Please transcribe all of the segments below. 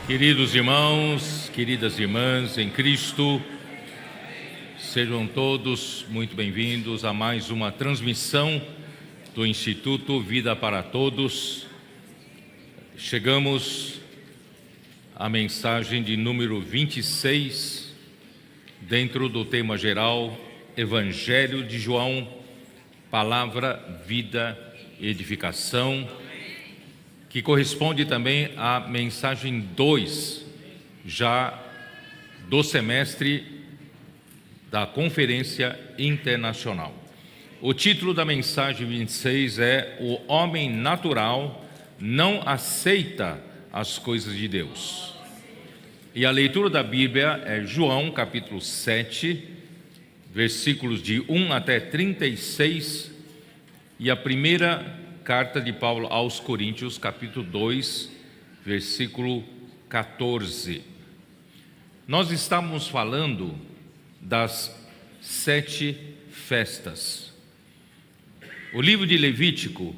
Queridos irmãos, queridas irmãs em Cristo, sejam todos muito bem-vindos a mais uma transmissão do Instituto Vida para Todos. Chegamos à mensagem de número 26, dentro do tema geral, Evangelho de João, Palavra, Vida e Edificação, que corresponde também à mensagem 2, já do semestre da Conferência Internacional. O título da mensagem 26 é O Homem Natural Não Aceita as Coisas de Deus. E a leitura da Bíblia é João, capítulo 7, versículos de 1 até 36, e a primeira carta de Paulo aos Coríntios, capítulo 2, versículo 14. Nós estamos falando das 7 festas. O livro de Levítico,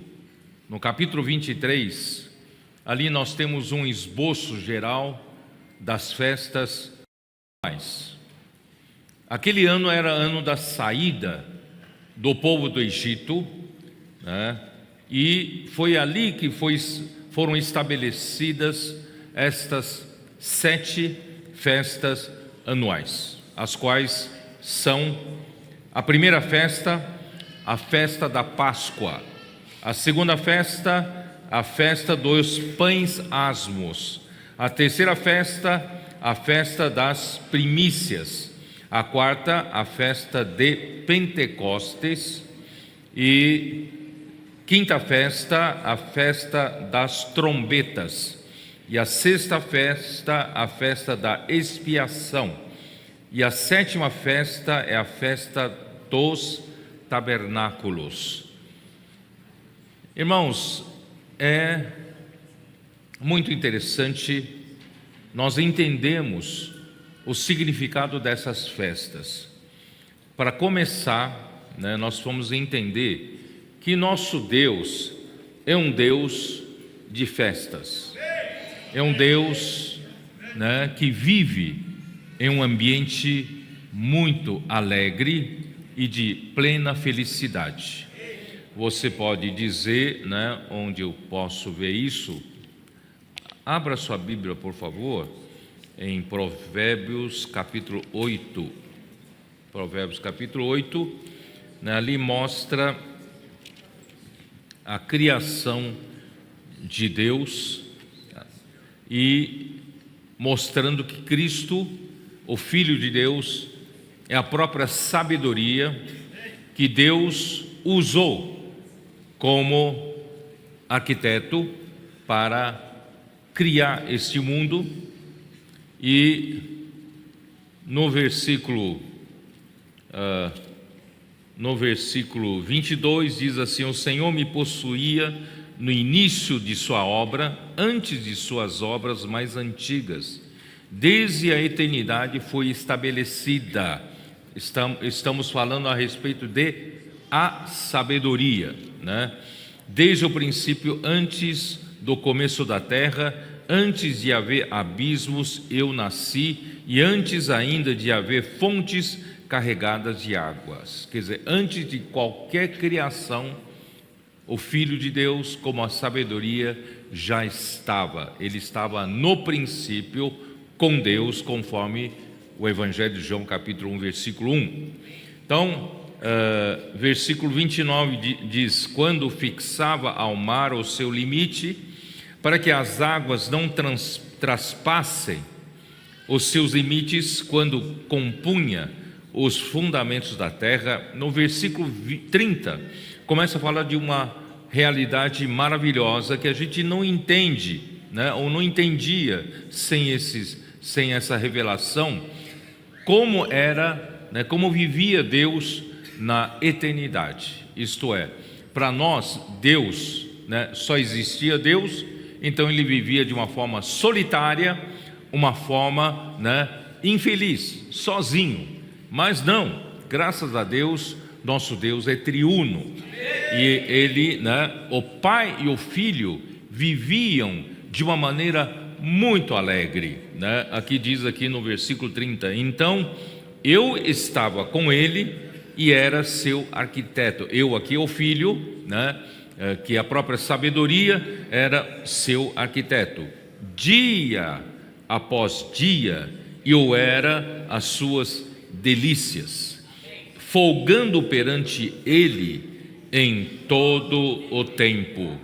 no capítulo 23, ali nós temos um esboço geral das festas anuais. Aquele ano era ano da saída do povo do Egito, né? E foi ali que foram estabelecidas estas 7 festas anuais, as quais são a primeira festa, a festa da Páscoa; a segunda festa, a festa dos pães asmos; a terceira festa, a festa das primícias; a quarta, a festa de Pentecostes; e quinta festa, a festa das trombetas; e a sexta festa, a festa da expiação; e a sétima festa é a festa dos tabernáculos. Irmãos, é muito interessante nós entendemos o significado dessas festas. Para começar, nós vamos entender que nosso Deus é um Deus de festas, é um Deus, que vive em um ambiente muito alegre e de plena felicidade. Você pode dizer, onde eu posso ver isso? Abra sua Bíblia, por favor, em Provérbios capítulo 8. Provérbios capítulo 8, ali mostra a criação de Deus e mostrando que Cristo, o Filho de Deus, é a própria sabedoria que Deus usou como arquiteto para criar este mundo. E no versículo 22 diz assim: o Senhor me possuía no início de sua obra, antes de suas obras mais antigas. Desde a eternidade foi estabelecida. Estamos falando a respeito de a sabedoria, Desde o princípio, antes do começo da terra, antes de haver abismos, eu nasci, e antes ainda de haver fontes carregadas de águas. Quer dizer, antes de qualquer criação, o Filho de Deus, como a sabedoria, já estava. Ele estava no princípio com Deus, conforme o Evangelho de João, capítulo 1, versículo 1. Então, versículo 29 diz: quando fixava ao mar o seu limite, para que as águas não traspassem os seus limites, quando compunha os fundamentos da terra. No versículo 30, começa a falar de uma realidade maravilhosa que a gente não entende, ou não entendia sem essa revelação, como era, como vivia Deus na eternidade. Isto é, para nós, Deus, só existia Deus, então ele vivia de uma forma solitária, uma forma, infeliz, sozinho. Mas não, graças a Deus, nosso Deus é triuno. E ele, o Pai e o Filho viviam de uma maneira muito alegre, né? Aqui diz aqui no versículo 30, então eu estava com ele e era seu arquiteto. Eu aqui, o filho, né? Que a própria sabedoria era seu arquiteto. Dia após dia eu era as suas delícias, folgando perante ele em todo o tempo.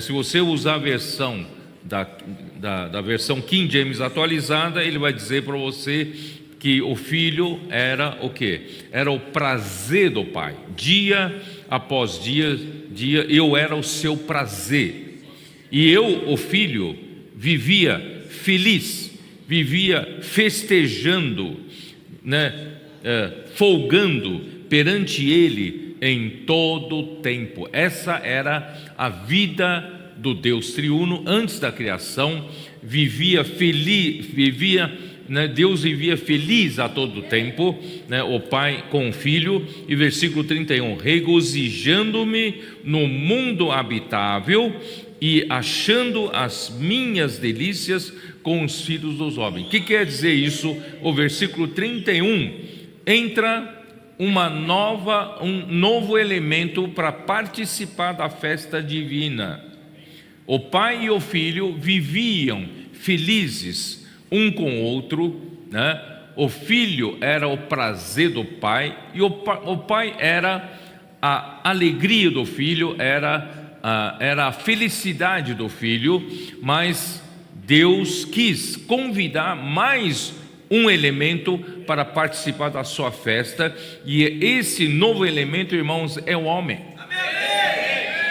Se você usar a versão da versão King James atualizada, ele vai dizer para você que o filho era o quê? Era o prazer do pai. Dia após dia, eu era o seu prazer. E eu, o filho, vivia feliz, vivia festejando, né? Folgando perante ele em todo o tempo. Essa era a vida do Deus triuno antes da criação. Vivia feliz, Deus vivia feliz a todo tempo, né? O pai com o filho. E versículo 31, regozijando-me no mundo habitável e achando as minhas delícias com os filhos dos homens. O que quer dizer isso? O versículo 31 entra um novo elemento para participar da festa divina. O pai e o filho viviam felizes um com o outro, né? O filho era o prazer do pai e o pai era a alegria do filho, era a felicidade do filho. Mas Deus quis convidar mais um elemento para participar da sua festa, e esse novo elemento, irmãos, é o homem.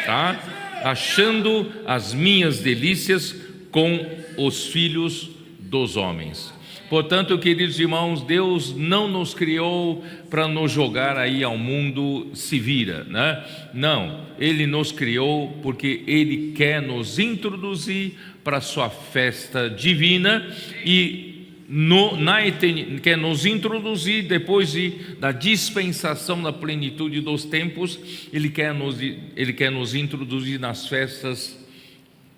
Tá? Achando as minhas delícias com os filhos dos homens. Portanto, queridos irmãos, Deus não nos criou para nos jogar aí ao mundo, se vira, né? Não, Ele nos criou porque Ele quer nos introduzir para a sua festa divina e quer nos introduzir depois da dispensação da plenitude dos tempos. Ele quer nos introduzir nas festas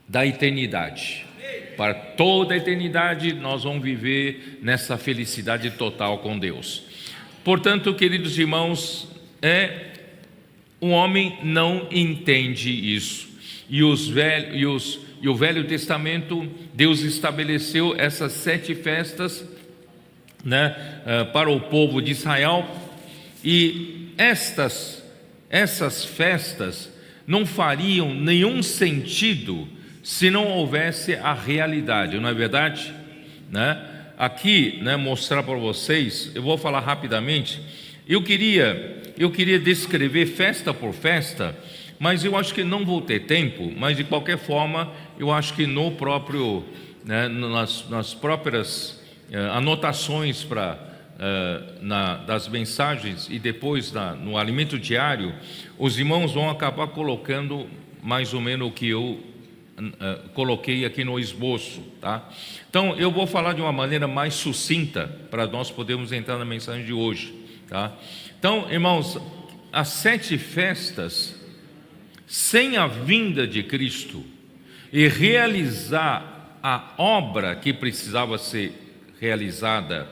da eternidade. Para toda a eternidade nós vamos viver nessa felicidade total com Deus. Portanto, queridos irmãos, o homem não entende isso. E o Velho Testamento, Deus estabeleceu essas 7 festas, né, para o povo de Israel. E essas festas não fariam nenhum sentido se não houvesse a realidade, não é verdade? Né? Aqui, né, mostrar para vocês, eu vou falar rapidamente. Eu queria descrever festa por festa, mas eu acho que não vou ter tempo. Mas de qualquer forma, eu acho que no próprio, né, nas próprias anotações das mensagens e depois no alimento diário, os irmãos vão acabar colocando mais ou menos o que eu coloquei aqui no esboço, tá? Então eu vou falar de uma maneira mais sucinta para nós podermos entrar na mensagem de hoje, tá? Então, irmãos, as 7 festas, sem a vinda de Cristo e realizar a obra que precisava ser realizada,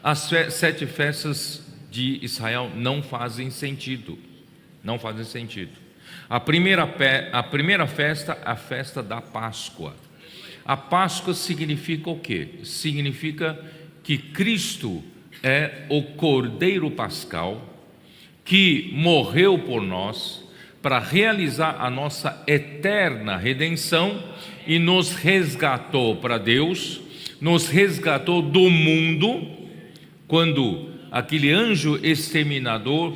as 7 festas de Israel não fazem sentido. Não fazem sentido. A primeira festa, a festa da Páscoa. A Páscoa significa o quê? Significa que Cristo é o Cordeiro Pascal que morreu por nós para realizar a nossa eterna redenção e nos resgatou para Deus, nos resgatou do mundo, quando aquele anjo exterminador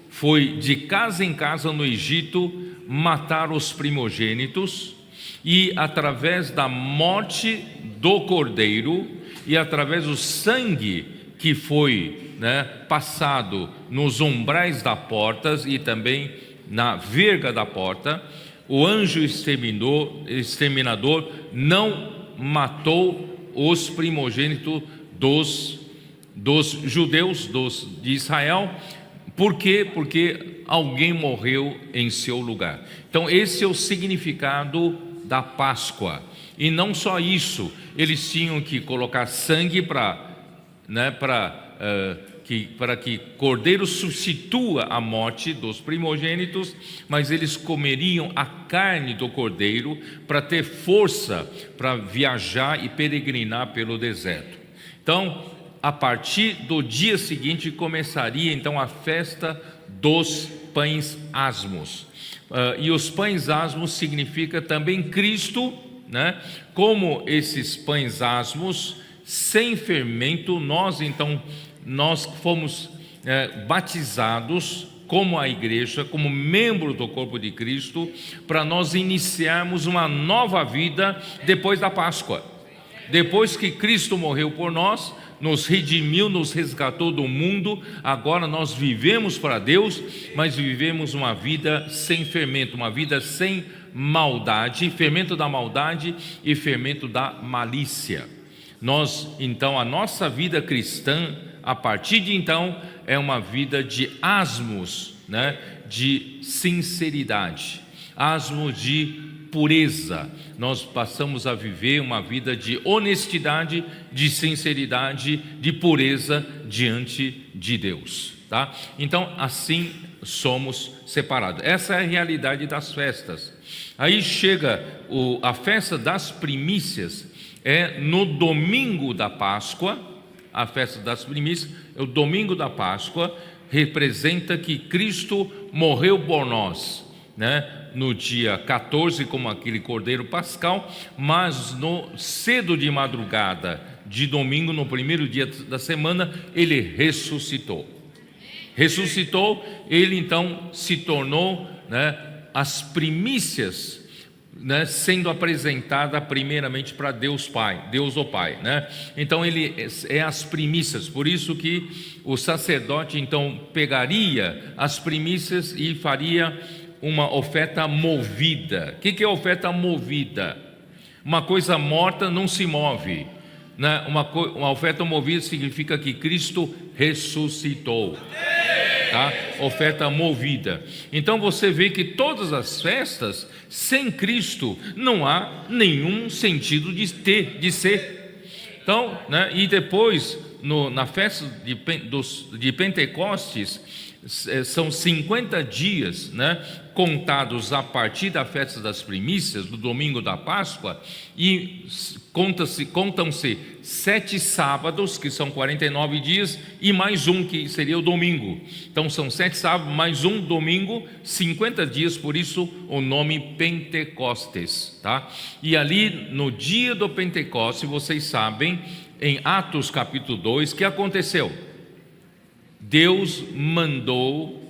foi de casa em casa no Egito matar os primogênitos, e através da morte do Cordeiro e através do sangue que foi, né, passado nos umbrais das portas e também na verga da porta, o anjo exterminador não matou os primogênitos dos judeus, de Israel. Por quê? Porque alguém morreu em seu lugar. Então esse é o significado da Páscoa. E não só isso, eles tinham que colocar sangue para que cordeiro substitua a morte dos primogênitos, mas eles comeriam a carne do cordeiro para ter força para viajar e peregrinar pelo deserto. Então, a partir do dia seguinte começaria então a festa dos pães asmos. E os pães asmos significa também Cristo, né? Como esses pães asmos sem fermento, nós fomos batizados como a igreja, como membro do corpo de Cristo, para nós iniciarmos uma nova vida depois da Páscoa. Depois que Cristo morreu por nós, nos redimiu, nos resgatou do mundo, agora nós vivemos para Deus, mas vivemos uma vida sem fermento, uma vida sem maldade, fermento da maldade e fermento da malícia. Então, a nossa vida cristã, a partir de então, é uma vida de asmos, né? De sinceridade, asmos de pureza. Nós passamos a viver uma vida de honestidade, de sinceridade, de pureza diante de Deus, tá? Então, assim somos separados. Essa é a realidade das festas. Aí chega a festa das primícias, é no domingo da Páscoa. A festa das primícias é o domingo da Páscoa, representa que Cristo morreu por nós, né? No dia 14, como aquele cordeiro pascal, mas cedo de madrugada de domingo, no primeiro dia da semana, ele ressuscitou. Ele então se tornou, né, as primícias, né, sendo apresentada primeiramente para Deus Pai, Deus o Pai, né? Então ele é as primícias. Por isso que o sacerdote então pegaria as primícias e faria uma oferta movida. O que é oferta movida? Uma coisa morta não se move, né? Uma oferta movida significa que Cristo ressuscitou, tá? Oferta movida. Então você vê que todas as festas sem Cristo não há nenhum sentido de ser. Então, né? E depois na festa de Pentecostes, são 50 dias, né, contados a partir da festa das primícias, do domingo da Páscoa, e contam-se 7 sábados, que são 49 dias, e mais um que seria o domingo. Então são 7 sábados, mais um domingo, 50 dias, por isso o nome Pentecostes, tá? E ali no dia do Pentecostes, vocês sabem, em Atos capítulo 2, o que aconteceu? Deus mandou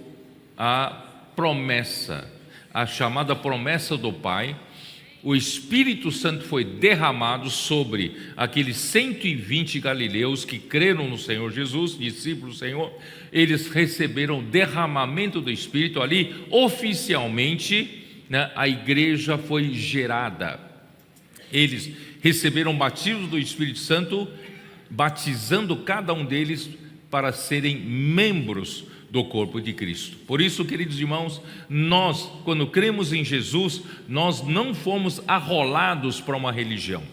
a promessa, a chamada promessa do Pai. O Espírito Santo foi derramado sobre aqueles 120 galileus que creram no Senhor Jesus, discípulos do Senhor. Eles receberam o derramamento do Espírito ali, oficialmente, né, a igreja foi gerada. Eles receberam o batismo do Espírito Santo, batizando cada um deles para serem membros do corpo de Cristo. Por isso, queridos irmãos, nós, quando cremos em Jesus, nós não fomos arrolados para uma religião.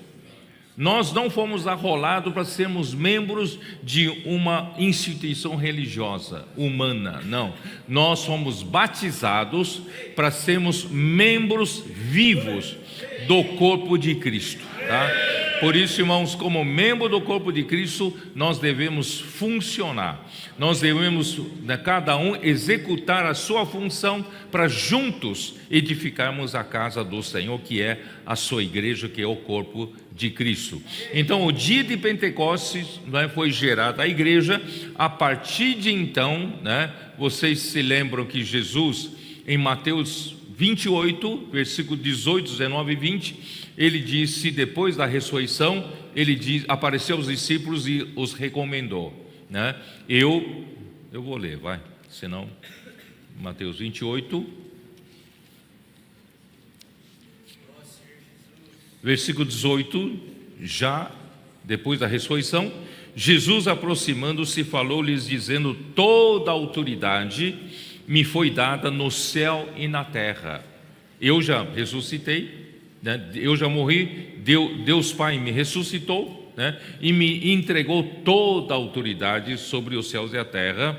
Nós não fomos arrolados para sermos membros de uma instituição religiosa, humana, não. Nós fomos batizados para sermos membros vivos do corpo de Cristo, tá? Por isso, irmãos, como membro do corpo de Cristo, nós devemos funcionar. Nós devemos, cada um, executar a sua função para juntos edificarmos a casa do Senhor, que é a sua igreja, que é o corpo de Cristo. Então, o dia de Pentecostes, né, foi gerada a igreja. A partir de então, né, vocês se lembram que Jesus, em Mateus 28, versículo 18, 19 e 20, ele disse, depois da ressurreição, apareceu aos discípulos e os recomendou, né? Eu vou ler, vai, senão, Mateus 28, versículo 18, já depois da ressurreição, Jesus, aproximando-se, falou-lhes, dizendo: toda a autoridade me foi dada no céu e na terra. Eu já ressuscitei, né? Eu já morri, Deus Pai me ressuscitou, né? E me entregou toda a autoridade sobre os céus e a terra.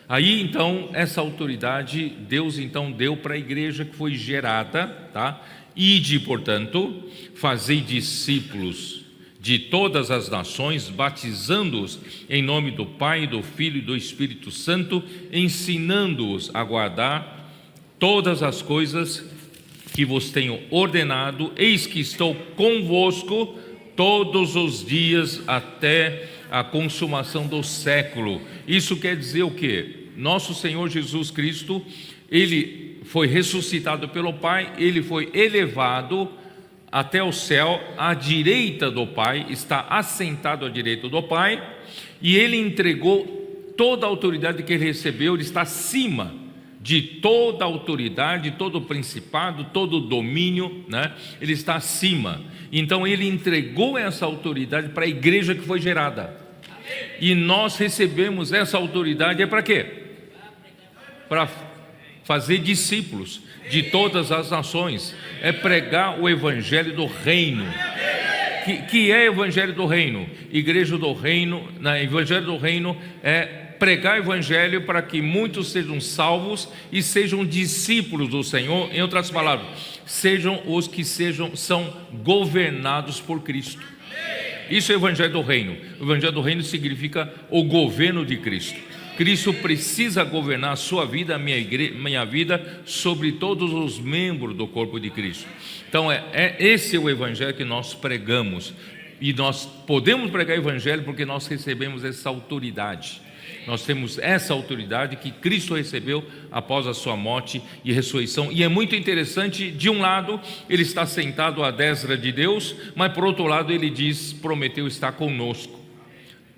Aí então essa autoridade Deus então deu para a igreja que foi gerada, tá? Ide, portanto, fazei discípulos de todas as nações, batizando-os em nome do Pai, do Filho e do Espírito Santo, ensinando-os a guardar todas as coisas que vos tenho ordenado. Eis que estou convosco todos os dias até a consumação do século. Isso quer dizer o quê? Nosso Senhor Jesus Cristo, Ele foi ressuscitado pelo Pai, Ele foi elevado até o céu, à direita do Pai, está assentado à direita do Pai, e Ele entregou toda a autoridade que Ele recebeu. Ele está acima de toda a autoridade, todo o principado, todo o domínio, né? Ele está acima. Então Ele entregou essa autoridade para a igreja que foi gerada. E nós recebemos essa autoridade, é para quê? Para fazer discípulos de todas as nações, é pregar o evangelho do reino. Que é evangelho do reino? Igreja do reino, evangelho do reino é pregar o evangelho para que muitos sejam salvos e sejam discípulos do Senhor. Em outras palavras, sejam os que são governados por Cristo. Isso é o evangelho do reino. O evangelho do reino significa o governo de Cristo. Cristo precisa governar a sua vida, a minha vida, sobre todos os membros do corpo de Cristo. Então esse é o evangelho que nós pregamos, e nós podemos pregar o evangelho porque nós recebemos essa autoridade. Nós temos essa autoridade que Cristo recebeu após a sua morte e ressurreição. E é muito interessante, de um lado Ele está sentado à destra de Deus, mas por outro lado Ele prometeu estar conosco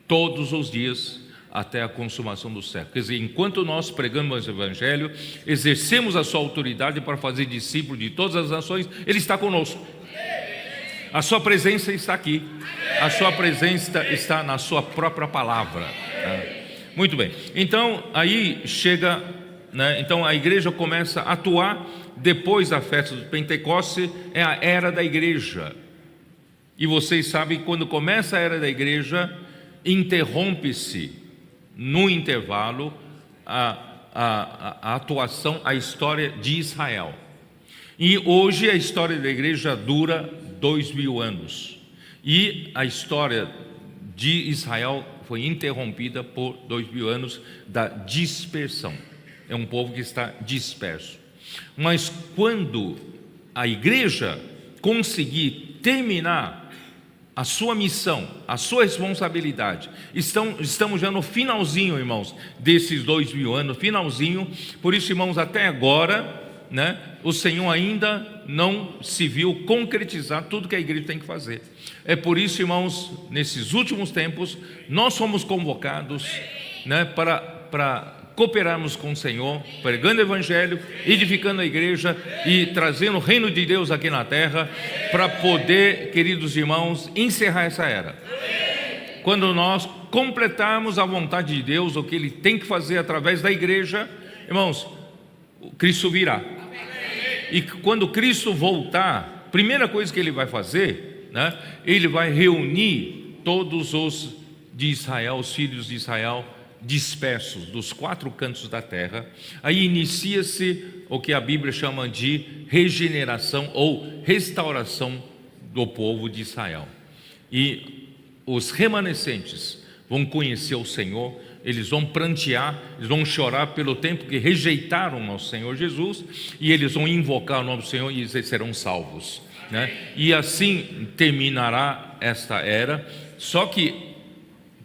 todos os dias até a consumação do século. Quer dizer, enquanto nós pregamos o evangelho, exercemos a sua autoridade para fazer discípulos de todas as nações, Ele está conosco. A sua presença está aqui. A sua presença está na sua própria palavra. Muito bem. Então aí chega, né? Então a igreja começa a atuar depois da festa do Pentecostes. É a era da igreja. E vocês sabem que quando começa a era da igreja, interrompe-se no intervalo a atuação, a história de Israel. E hoje a história da igreja dura 2000 anos. E a história de Israel foi interrompida por 2000 anos da dispersão. É um povo que está disperso. Mas quando a igreja conseguir terminar a sua missão, a sua responsabilidade, estamos já no finalzinho, irmãos, desses 2000 anos, finalzinho. Por isso, irmãos, até agora, né, o Senhor ainda não se viu concretizar tudo que a igreja tem que fazer. É por isso, irmãos, nesses últimos tempos, nós somos convocados, né, para cooperarmos com o Senhor, pregando o evangelho, edificando a igreja e trazendo o reino de Deus aqui na terra, para poder, queridos irmãos, encerrar essa era. Quando nós completarmos a vontade de Deus, o que Ele tem que fazer através da igreja, irmãos, Cristo virá. E quando Cristo voltar, primeira coisa que Ele vai fazer, né, Ele vai reunir todos os de Israel, os filhos de Israel, dispersos dos 4 cantos da terra. Aí inicia-se o que a Bíblia chama de regeneração ou restauração do povo de Israel. E os remanescentes vão conhecer o Senhor, eles vão prantear, eles vão chorar pelo tempo que rejeitaram o nosso Senhor Jesus, e eles vão invocar o nome do Senhor e eles serão salvos, né? E assim terminará esta era. Só que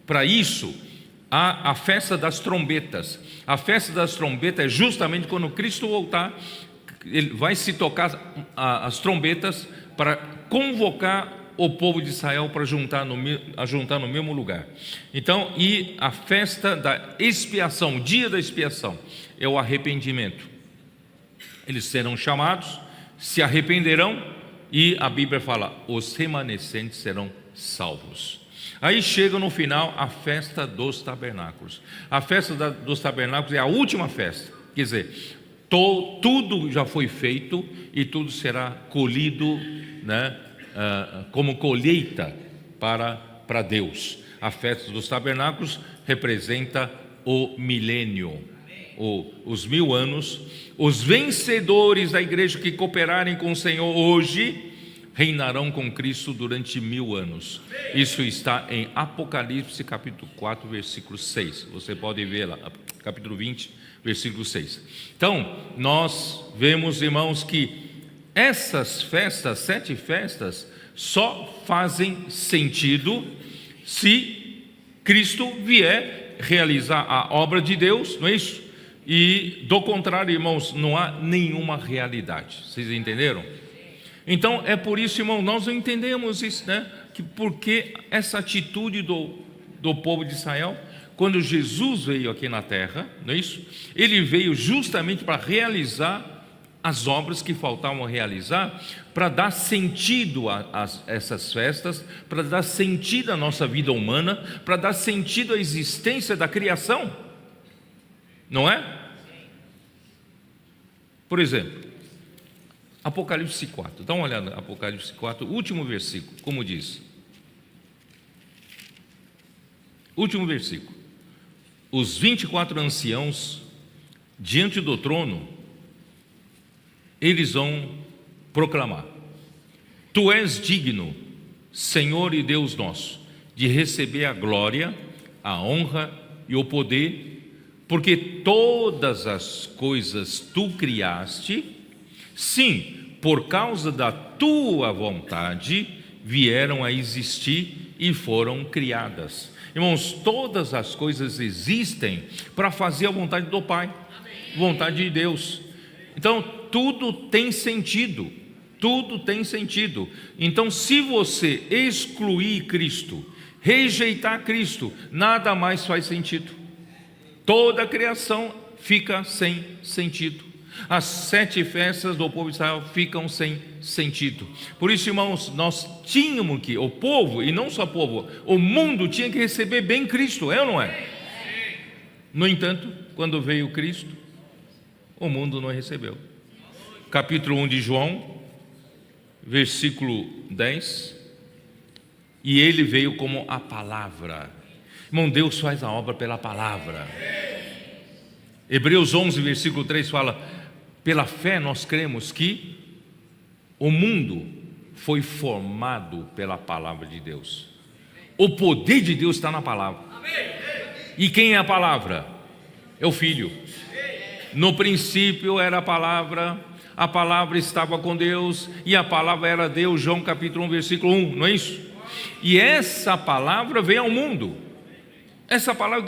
para isso há a festa das trombetas. A festa das trombetas é justamente quando Cristo voltar. Ele vai se tocar as trombetas para convocar o povo de Israel para juntar no mesmo lugar. Então, e a festa da expiação, o dia da expiação, é o arrependimento. Eles serão chamados, se arrependerão, e a Bíblia fala, os remanescentes serão salvos. Aí chega no final a festa dos tabernáculos. A festa dos tabernáculos é a última festa. Quer dizer, Tudo já foi feito e tudo será colhido, né, como colheita para Deus. A festa dos tabernáculos representa o milênio, os 1000 anos. Os vencedores da igreja que cooperarem com o Senhor hoje reinarão com Cristo durante 1000 anos. Isso está em Apocalipse capítulo 4, versículo 6. Você pode ver lá, capítulo 20, versículo 6. Então, nós vemos, irmãos, que essas festas, 7 festas, só fazem sentido se Cristo vier realizar a obra de Deus, não é isso? E do contrário, irmãos, não há nenhuma realidade. Vocês entenderam? Então é por isso, irmão, nós não entendemos isso, né? Que porque essa atitude do povo de Israel, quando Jesus veio aqui na terra, não é isso? Ele veio justamente para realizar as obras que faltavam realizar, para dar sentido a essas festas, para dar sentido à nossa vida humana, para dar sentido à existência da criação, não é? Por exemplo, Apocalipse 4, dá uma olhada, Apocalipse 4, último versículo, como diz? Último versículo: os 24 anciãos diante do trono, eles vão proclamar: Tu és digno, Senhor e Deus nosso, de receber a glória, a honra e o poder, porque todas as coisas tu criaste, sim, por causa da tua vontade vieram a existir e foram criadas. Irmãos, todas as coisas existem para fazer a vontade do Pai, vontade de Deus. Então tudo tem sentido, tudo tem sentido. Então, se você excluir Cristo, rejeitar Cristo, nada mais faz sentido. Toda a criação fica sem sentido. As 7 festas do povo de Israel ficam sem sentido. Por isso, irmãos, nós tínhamos que, o povo, e não só o povo, o mundo tinha que receber bem Cristo, é ou não é? No entanto, quando veio Cristo, o mundo não recebeu. Capítulo 1 de João, versículo 10: e ele veio como a palavra. Irmão, Deus faz a obra pela palavra. Hebreus 11, versículo 3 fala: pela fé nós cremos que o mundo foi formado pela palavra de Deus. O poder de Deus está na palavra. E quem é a palavra? É o Filho. No princípio era a palavra estava com Deus, e a palavra era Deus. João capítulo 1, versículo 1, não é isso? E essa palavra veio ao mundo, essa palavra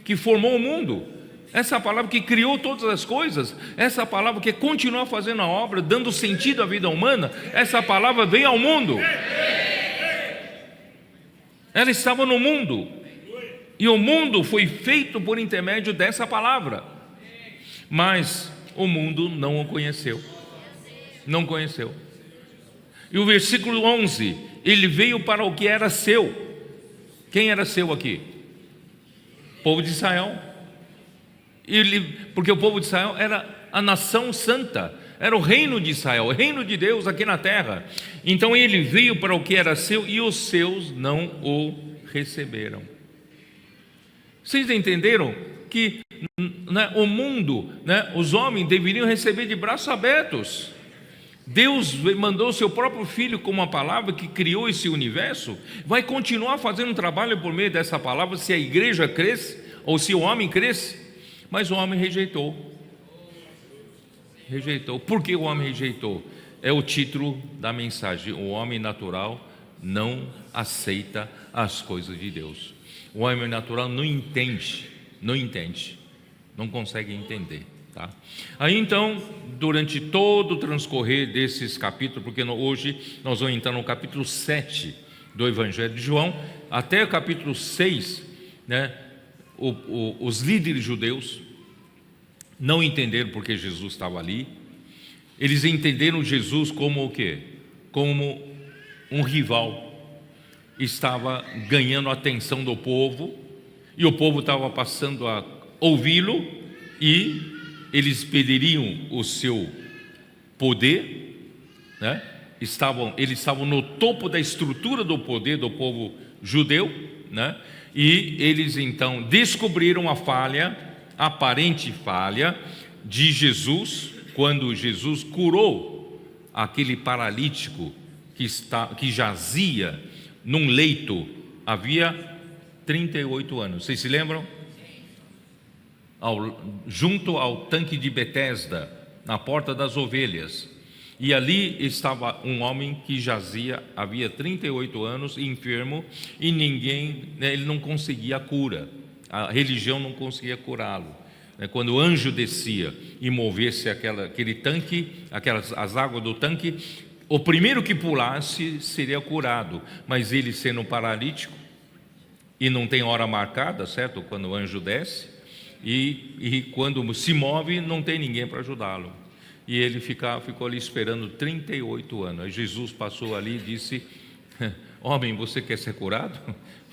que formou o mundo, essa palavra que criou todas as coisas, essa palavra que continua fazendo a obra, dando sentido à vida humana, essa palavra veio ao mundo. Ela estava no mundo, e o mundo foi feito por intermédio dessa palavra, mas o mundo não o conheceu. Não conheceu. E o versículo 11: ele veio para o que era seu. Quem era seu aqui? O povo de Israel. Porque o povo de Israel era a nação santa, era o reino de Israel, o reino de Deus aqui na terra. Então ele veio para o que era seu, e os seus não o receberam. Vocês entenderam que, né, o mundo, né, os homens deveriam receber de braços abertos? Deus mandou o seu próprio Filho como a palavra que criou esse universo, vai continuar fazendo um trabalho por meio dessa palavra, se a igreja cresce ou se o homem cresce. Mas o homem rejeitou. Por que o homem rejeitou? É o título da mensagem: o homem natural não aceita as coisas de Deus. O homem natural não entende, não consegue entender, tá? Aí então, durante todo o transcorrer desses capítulos, porque hoje nós vamos entrar no capítulo 7 do Evangelho de João, até o capítulo 6, né, os líderes judeus não entenderam porque Jesus estava ali. Eles entenderam Jesus como o quê? Como um rival. Estava ganhando a atenção do povo, e o povo estava passando a ouvi-lo, e eles perderiam o seu poder, né? Eles estavam no topo da estrutura do poder do povo judeu, né? E eles então descobriram a falha, aparente falha de Jesus, quando Jesus curou aquele paralítico que jazia num leito havia 38 anos. Vocês se lembram? Junto ao tanque de Betesda, na porta das ovelhas. E ali estava um homem que jazia havia 38 anos, enfermo, e ninguém, ele não conseguia a cura. A religião não conseguia curá-lo. Quando o anjo descia e movesse aquele tanque, as águas do tanque, o primeiro que pulasse seria curado. Mas ele, sendo um paralítico, e não tem hora marcada, certo? Quando o anjo desce, e quando se move, não tem ninguém para ajudá-lo. E ele ficou ali esperando 38 anos. Aí Jesus passou ali e disse: homem, você quer ser curado?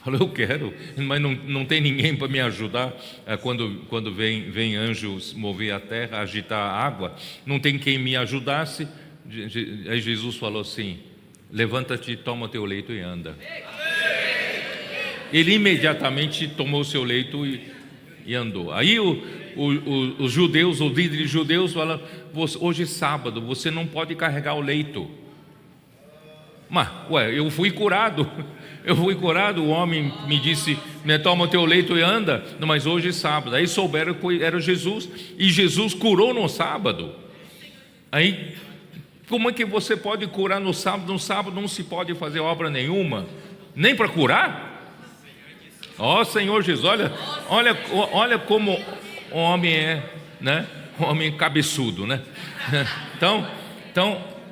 Falou: eu quero, mas não tem ninguém para me ajudar. Quando vem anjos mover a terra, agitar a água, não tem quem me ajudasse. Aí Jesus falou assim: levanta-te, toma teu leito e anda. Ele imediatamente tomou o seu leito e andou. Aí os judeus, os líderes judeus falam: hoje é sábado, você não pode carregar o leito. Mas, eu fui curado, o homem me disse: toma o teu leito e anda. Não, mas hoje é sábado. Aí souberam que era Jesus, e Jesus curou no sábado. Aí, como é que você pode curar no sábado? No sábado não se pode fazer obra nenhuma, nem para curar? Ó Senhor Jesus, olha como o homem é, né? O homem cabeçudo, né? Então,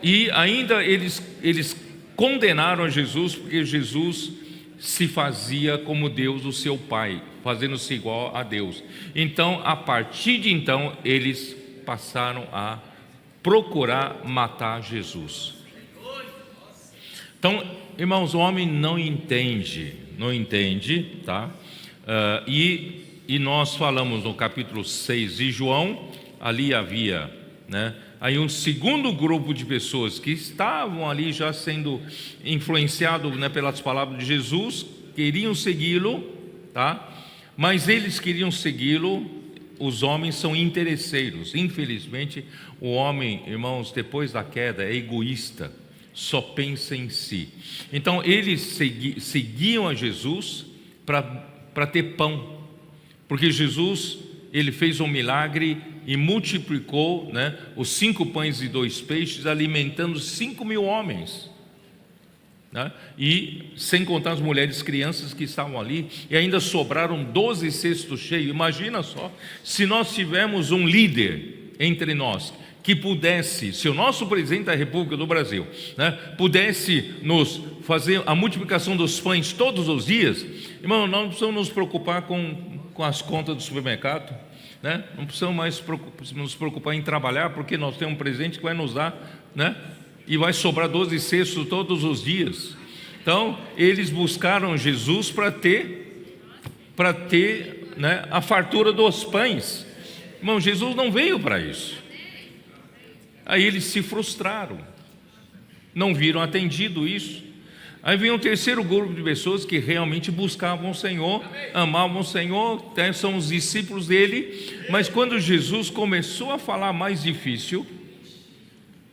e ainda eles condenaram a Jesus, porque Jesus se fazia como Deus, o seu Pai, fazendo-se igual a Deus. Então, a partir de então, eles passaram a procurar matar Jesus. Então, irmãos, o homem não entende, tá? E nós falamos no capítulo 6 de João, ali havia, né, aí um segundo grupo de pessoas que estavam ali já sendo influenciados, né, pelas palavras de Jesus, queriam segui-lo, tá? Mas eles queriam segui-lo, os homens são interesseiros. Infelizmente, o homem, irmãos, depois da queda é egoísta, só pensa em si. Então eles seguiam a Jesus para ter pão, porque Jesus, ele fez um milagre e multiplicou, né, os 5 pães e 2 peixes, alimentando 5.000 homens, né? E sem contar as mulheres, crianças que estavam ali, e ainda sobraram 12 cestos cheios. Imagina só, se nós tivermos um líder entre nós que pudesse, se o nosso presidente da República do Brasil, né, pudesse nos fazer a multiplicação dos pães todos os dias, irmão, nós não precisamos nos preocupar com as contas do supermercado, né? Não precisamos mais nos preocupar em trabalhar, porque nós temos um presidente que vai nos dar, né, e vai sobrar 12 cestos todos os dias. Então eles buscaram Jesus para ter, né, a fartura dos pães. Irmão, Jesus não veio para isso. Aí eles se frustraram, não viram atendido isso. Aí vem um terceiro grupo de pessoas que realmente buscavam o Senhor, amavam o Senhor, são os discípulos dele. Mas quando Jesus começou a falar mais difícil,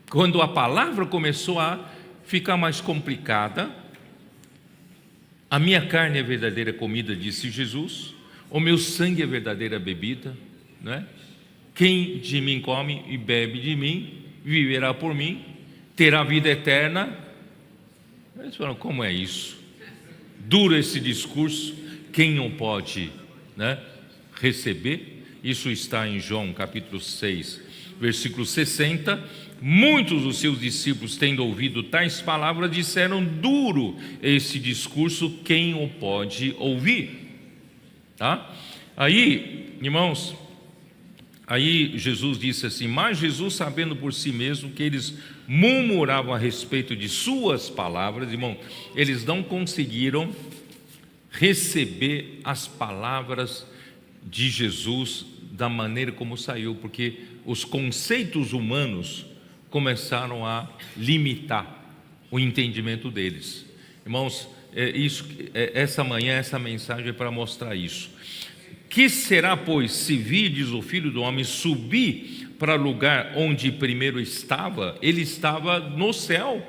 quando a palavra começou a ficar mais complicada, a minha carne é verdadeira comida, disse Jesus, o meu sangue é verdadeira bebida, né? Quem de mim come e bebe de mim, viverá por mim, terá vida eterna. Eles falaram: como é isso? Duro esse discurso, quem não pode, né, receber? Isso está em João capítulo 6, versículo 60. Muitos dos seus discípulos, tendo ouvido tais palavras, disseram: duro esse discurso, quem o pode ouvir? Tá? Aí, irmãos, aí Jesus disse assim: mas Jesus, sabendo por si mesmo que eles murmuravam a respeito de suas palavras, irmão, eles não conseguiram receber as palavras de Jesus da maneira como saiu, porque os conceitos humanos começaram a limitar o entendimento deles. Irmãos, essa manhã, essa mensagem é para mostrar isso. Que será, pois, se virdes o Filho do Homem subir para o lugar onde primeiro estava? Ele estava no céu.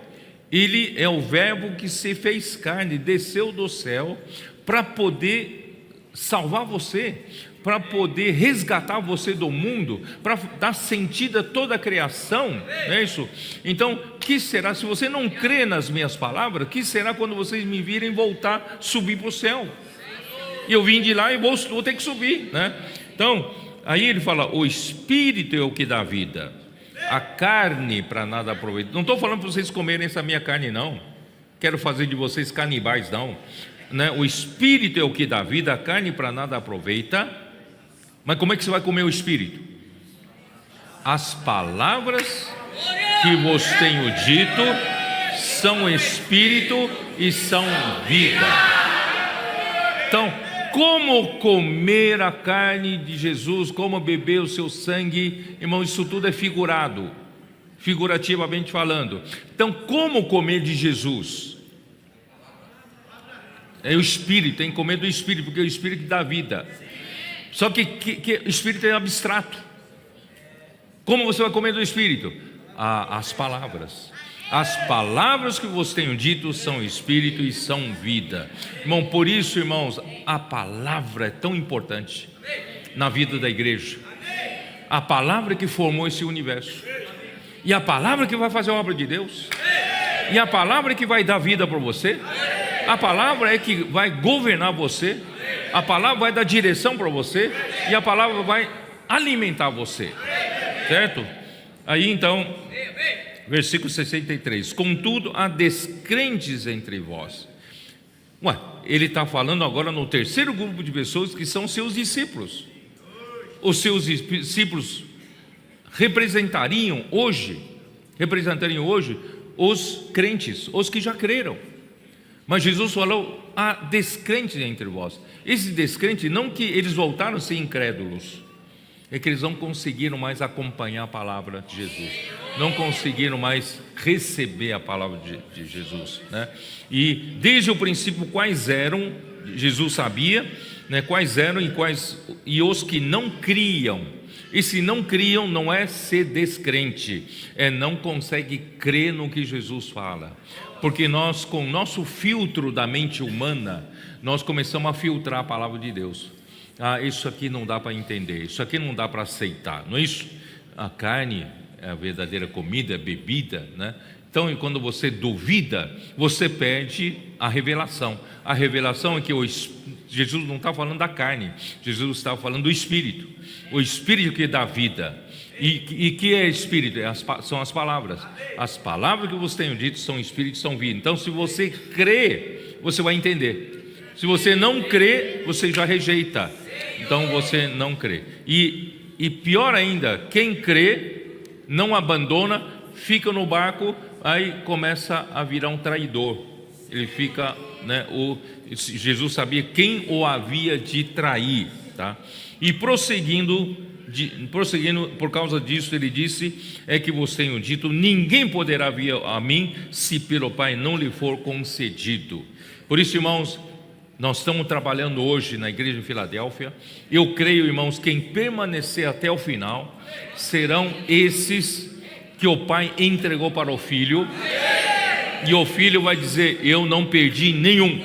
Ele é o Verbo que se fez carne, desceu do céu para poder salvar você, para poder resgatar você do mundo, para dar sentido a toda a criação, não é isso? Então, que será, se você não crê nas minhas palavras, que será quando vocês me virem voltar, subir para o céu? E eu vim de lá e vou ter que subir, né? Então, aí ele fala, o Espírito é o que dá vida, a carne para nada aproveita. Não estou falando para vocês comerem essa minha carne, não. Quero fazer de vocês canibais, não, né? O Espírito é o que dá vida, a carne para nada aproveita. Mas como é que você vai comer o Espírito? As palavras que vos tenho dito são Espírito e são vida. Então, como comer a carne de Jesus, como beber o seu sangue, irmão, isso tudo é figurado, figurativamente falando. Então, como comer de Jesus? É o Espírito, tem que comer do Espírito, porque é o Espírito dá vida. Só que o Espírito é abstrato. Como você vai comer do Espírito? As palavras. As palavras que vos tenho dito são Espírito e são vida. Irmão, por isso, irmãos, a palavra é tão importante na vida da igreja. A palavra que formou esse universo. E a palavra que vai fazer a obra de Deus. E a palavra que vai dar vida para você. A palavra é que vai governar você. A palavra vai dar direção para você. E a palavra vai alimentar você. Certo? Aí então, versículo 63. Contudo, há descrentes entre vós. Ele está falando agora no terceiro grupo de pessoas que são seus discípulos. Os seus discípulos representariam hoje os crentes, os que já creram. Mas Jesus falou, há descrentes entre vós. Esses descrentes, não que eles voltaram a ser incrédulos, é que eles não conseguiram mais acompanhar a palavra de Jesus, não conseguiram mais receber a palavra de Jesus, né? E desde o princípio quais eram, Jesus sabia, né, quais eram e os que não criam. E se não criam, não é ser descrente, é não consegue crer no que Jesus fala. Porque nós, com o nosso filtro da mente humana, nós começamos a filtrar a palavra de Deus. Isso aqui não dá para entender, isso aqui não dá para aceitar, não é isso? A carne é a verdadeira comida, é bebida, né? Então, quando você duvida, você perde a revelação. A revelação é que Jesus não está falando da carne, Jesus está falando do Espírito. O Espírito que dá vida. E que é Espírito? São as palavras. As palavras que vos tenho dito são Espírito e são vida. Então, se você crê, você vai entender. Se você não crê, você já rejeita. Então você não crê. E pior ainda, quem crê, não abandona, fica no barco, aí começa a virar um traidor. Ele fica, né, Jesus sabia quem o havia de trair, tá? E prosseguindo, por causa disso, ele disse, é que vos tenho dito, ninguém poderá vir a mim, se pelo Pai não lhe for concedido. Por isso, irmãos, nós estamos trabalhando hoje na igreja de Filadélfia. Eu creio, irmãos, quem permanecer até o final serão esses que o Pai entregou para o Filho. E o Filho vai dizer, eu não perdi nenhum.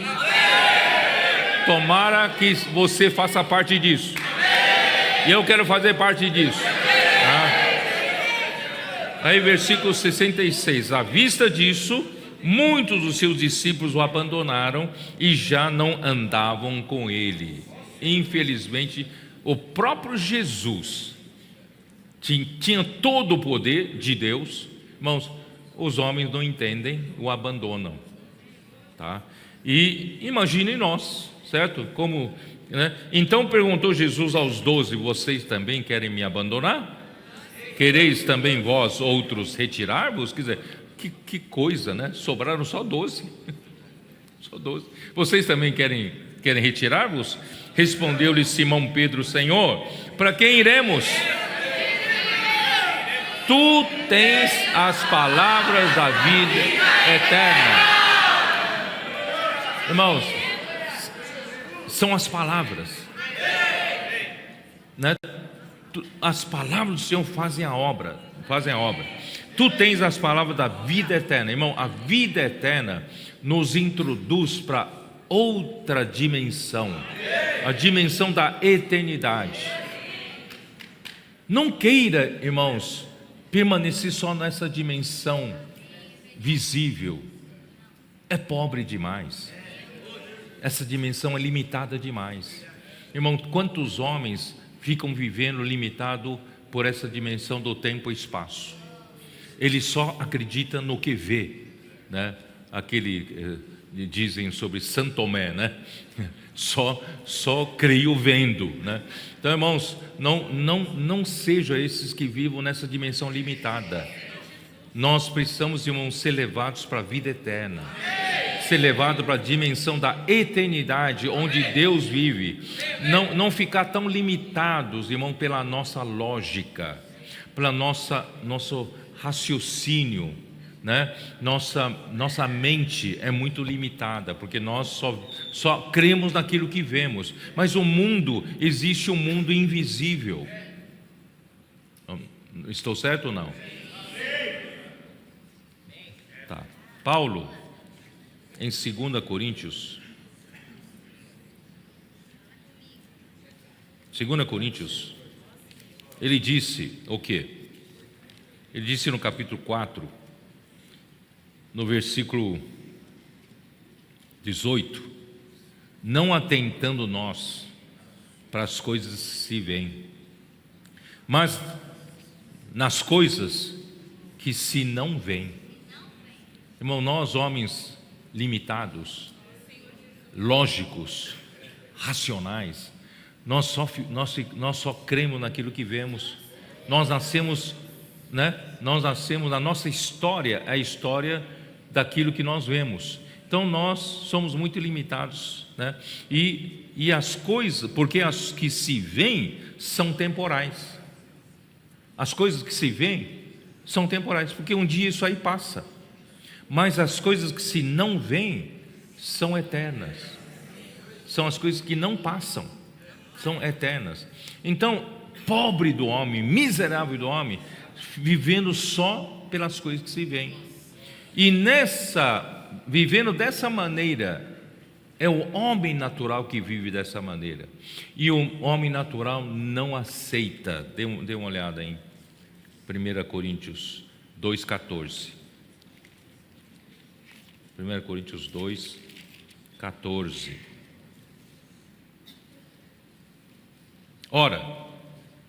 Tomara que você faça parte disso. E eu quero fazer parte disso, tá? Aí versículo 66. À vista disso, muitos dos seus discípulos o abandonaram e já não andavam com ele. Infelizmente, o próprio Jesus tinha todo o poder de Deus. Irmãos, os homens não entendem, o abandonam, tá? E imaginem nós, certo? Como, né? Então perguntou Jesus aos 12: vocês também querem me abandonar? Quereis também vós outros retirar-vos? Quer dizer, que coisa, né? Sobraram só 12. Só 12. Vocês também querem Querem retirar-vos? Respondeu-lhe Simão Pedro: Senhor, para quem iremos? Tu tens as palavras da vida eterna. Irmãos, são as palavras, né? As palavras do Senhor fazem a obra. Tu tens as palavras da vida eterna. Irmão, a vida eterna nos introduz para outra dimensão, a dimensão da eternidade. Não queira, irmãos, permanecer só nessa dimensão visível. É pobre demais. Essa dimensão é limitada demais. Irmão, quantos homens ficam vivendo limitado por essa dimensão do tempo e espaço? Ele só acredita no que vê, né? Dizem sobre Santo Tomé, né? Só creio vendo, né? Então, irmãos, não sejam esses que vivam nessa dimensão limitada. Nós precisamos, irmãos, ser levados para a vida eterna, ser levados para a dimensão da eternidade, onde Deus vive. Não ficar tão limitados, irmão, pela nossa lógica, pela nosso raciocínio, né? Nossa mente é muito limitada, porque nós só cremos naquilo que vemos. Mas o mundo, existe um mundo invisível. Estou certo ou não? Tá. Paulo, em 2 Coríntios, 2 Coríntios, ele disse o quê? Ele disse no capítulo 4, no versículo 18: não atentando nós para as coisas que se veem, mas nas coisas que se não veem. Irmão, nós homens limitados, lógicos, racionais, nós só cremos naquilo que vemos. Nós nascemos, né? A nossa história é a história daquilo que nós vemos. Então nós somos muito limitados, né? E as coisas, porque as que se veem são temporais. As coisas que se veem são temporais, porque um dia isso aí passa. Mas as coisas que se não veem são eternas. São as coisas que não passam, são eternas. Então, pobre do homem, miserável do homem, vivendo só pelas coisas que se veem. E vivendo dessa maneira, é o homem natural que vive dessa maneira. E o homem natural não aceita. Dê uma olhada em 1 Coríntios 2,14. 1 Coríntios 2,14. Ora,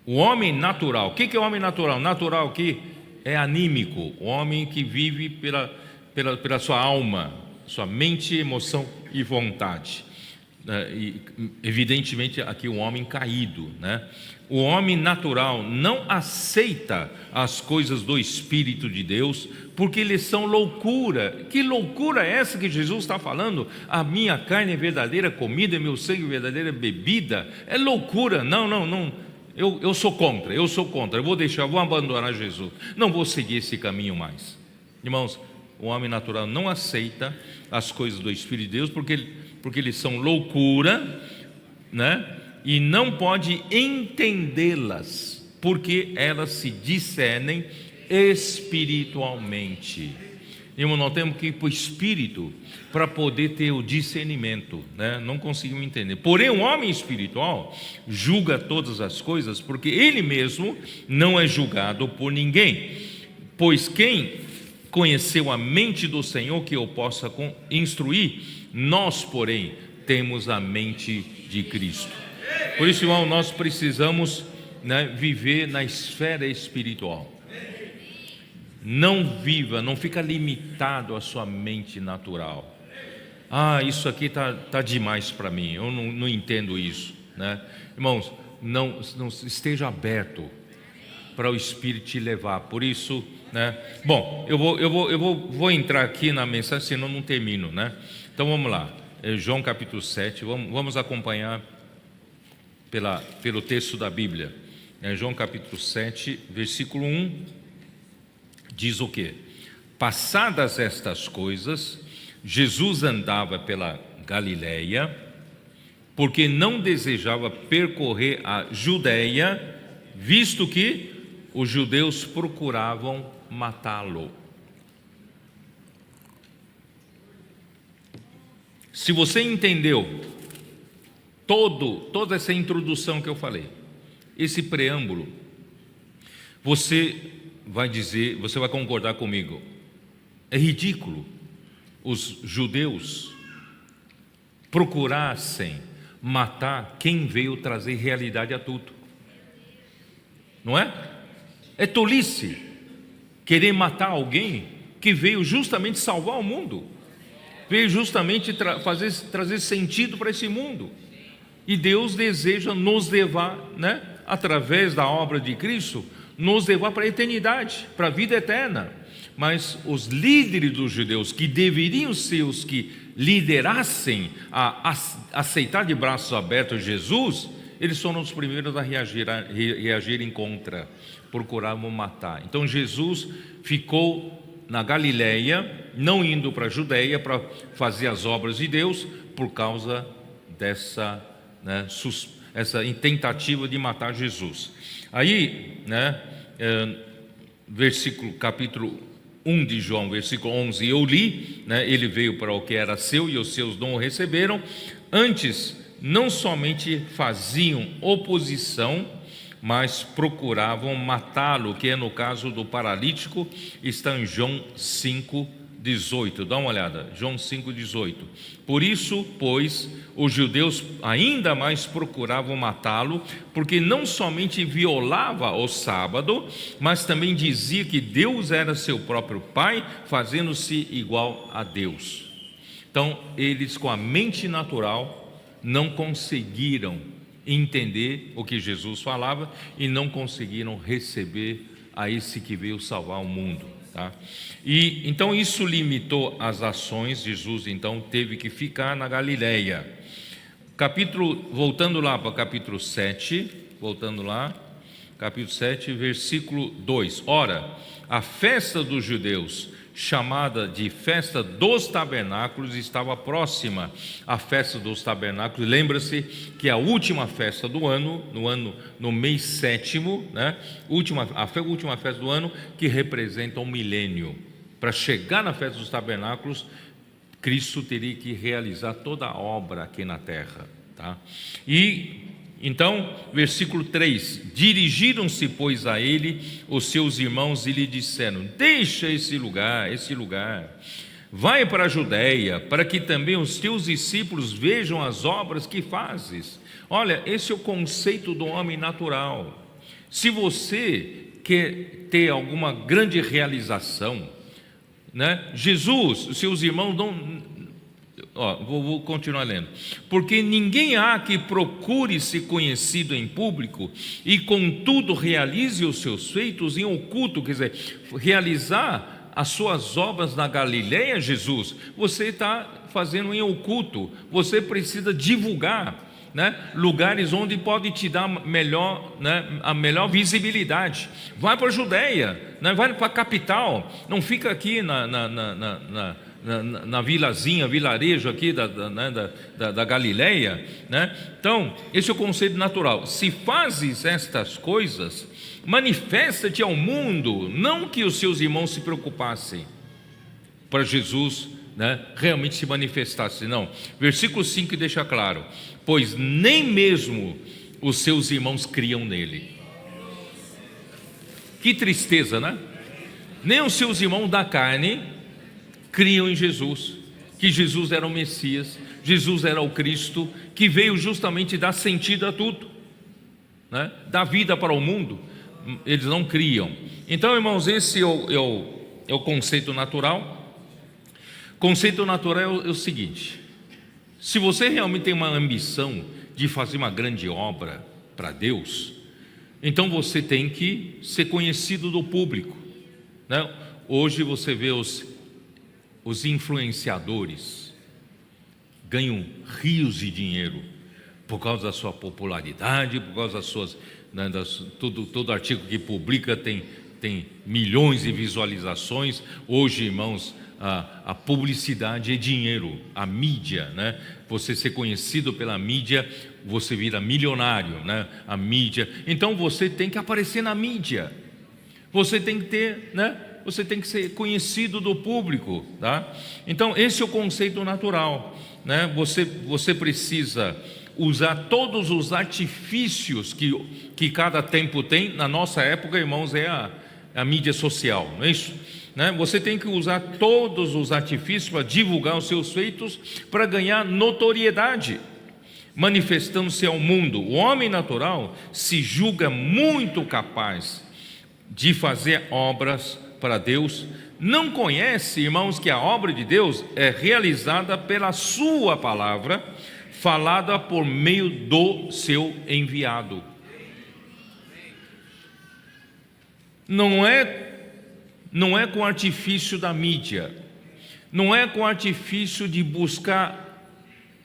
o homem natural, o que é o homem natural? Natural aqui é anímico, o homem que vive pela sua alma, sua mente, emoção e vontade. E, evidentemente, aqui o homem caído, né? O homem natural não aceita as coisas do Espírito de Deus, porque eles são loucura. Que loucura é essa que Jesus está falando? A minha carne é verdadeira comida, meu sangue é verdadeira bebida. É loucura. Não. Eu sou contra. Eu vou abandonar Jesus. Não vou seguir esse caminho mais. Irmãos, o homem natural não aceita as coisas do Espírito de Deus, porque eles são loucura, né? E não pode entendê-las, porque elas se discernem espiritualmente. Irmão, nós temos que ir para o Espírito para poder ter o discernimento, né? Não conseguimos entender. Porém, o homem espiritual julga todas as coisas, porque ele mesmo não é julgado por ninguém. Pois quem conheceu a mente do Senhor que eu possa instruir? Nós, porém, temos a mente de Cristo. Por isso, irmão, nós precisamos, né, viver na esfera espiritual. Não fica limitado à sua mente natural. Isso aqui tá demais para mim, eu não entendo isso, né? Irmãos, não esteja aberto para o Espírito te levar. Por isso, né? Bom, eu vou entrar aqui na mensagem, senão não termino, né? Então vamos lá. João capítulo 7, vamos acompanhar pelo texto da Bíblia. João capítulo 7, versículo 1, diz o quê? Passadas estas coisas, Jesus andava pela Galileia, porque não desejava percorrer a Judeia, visto que os judeus procuravam matá-lo. Se você entendeu toda essa introdução que eu falei, esse preâmbulo, você vai concordar comigo, é ridículo os judeus procurassem matar quem veio trazer realidade a tudo, não é? É tolice querer matar alguém que veio justamente salvar o mundo, veio justamente trazer sentido para esse mundo. E Deus deseja nos levar, né, através da obra de Cristo, nos levar para a eternidade, para a vida eterna. Mas os líderes dos judeus, que deveriam ser os que liderassem a aceitar de braços abertos Jesus, eles foram os primeiros a reagirem contra, procuravam matar. Então Jesus ficou na Galileia, não indo para a Judeia para fazer as obras de Deus, por causa dessa, né, essa tentativa de matar Jesus. Aí, né, capítulo 1 de João, versículo 11, eu li, né, ele veio para o que era seu e os seus não o receberam. Antes, não somente faziam oposição, mas procuravam matá-lo, que é no caso do paralítico, está em João 5:18. Dá uma olhada, João 5:18. Por isso, pois, os judeus ainda mais procuravam matá-lo, porque não somente violava o sábado, mas também dizia que Deus era seu próprio Pai, fazendo-se igual a Deus. Então, eles, com a mente natural, não conseguiram entender o que Jesus falava e não conseguiram receber a esse que veio salvar o mundo, tá? E então isso limitou as ações. Jesus então teve que ficar na Galileia. Voltando lá para o capítulo 7, capítulo 7, versículo 2. Ora, a festa dos judeus, chamada de festa dos tabernáculos, estava próxima. A festa dos tabernáculos, lembra-se que a última festa do ano, no mês sétimo, né? A última festa do ano, que representa um milênio. Para chegar na festa dos tabernáculos, Cristo teria que realizar toda a obra aqui na terra, tá? E então, versículo 3: dirigiram-se, pois, a ele os seus irmãos e lhe disseram: deixa esse lugar, vai para a Judeia, para que também os teus discípulos vejam as obras que fazes. Olha, esse é o conceito do homem natural. Se você quer ter alguma grande realização, né, Jesus, seus irmãos não... Vou continuar lendo. Porque ninguém há que procure ser conhecido em público e contudo realize os seus feitos em oculto. Quer dizer, realizar as suas obras na Galileia, Jesus, você está fazendo em oculto. Você precisa divulgar, né, lugares onde pode te dar melhor, né, a melhor visibilidade. Vai para a Judeia, né, vai para a capital. Não fica aqui na vilarejo aqui da Galileia, né? Então, esse é o conceito natural. Se fazes estas coisas, manifesta-te ao mundo, não que os seus irmãos se preocupassem para Jesus, né, realmente se manifestasse, não. Versículo 5 deixa claro: pois nem mesmo os seus irmãos criam nele. Que tristeza, né? Nem os seus irmãos da carne criam em Jesus, que Jesus era o Messias, Jesus era o Cristo, que veio justamente dar sentido a tudo, né? Dar vida para o mundo. Eles não criam. Então, irmãos, esse é o conceito natural. Conceito natural é o seguinte: se você realmente tem uma ambição de fazer uma grande obra para Deus, então você tem que ser conhecido do público, né? Hoje você vê os influenciadores, ganham rios de dinheiro por causa da sua popularidade, por causa das suas, né, todo artigo que publica tem milhões de visualizações. Hoje, irmãos, a publicidade é dinheiro, a mídia, né? Você ser conhecido pela mídia, você vira milionário, né? A mídia. Então você tem que aparecer na mídia. Você tem que ter, né? Você tem que ser conhecido do público, tá? Então esse é o conceito natural, né? Você precisa usar todos os artifícios que cada tempo tem. Na nossa época, irmãos, é a mídia social, não é isso? Né? Você tem que usar todos os artifícios para divulgar os seus feitos, para ganhar notoriedade, manifestando-se ao mundo. O homem natural se julga muito capaz de fazer obras para Deus. Não conhece, irmãos, que a obra de Deus é realizada pela sua palavra, falada por meio do seu enviado. Não é com artifício da mídia, não é com artifício de buscar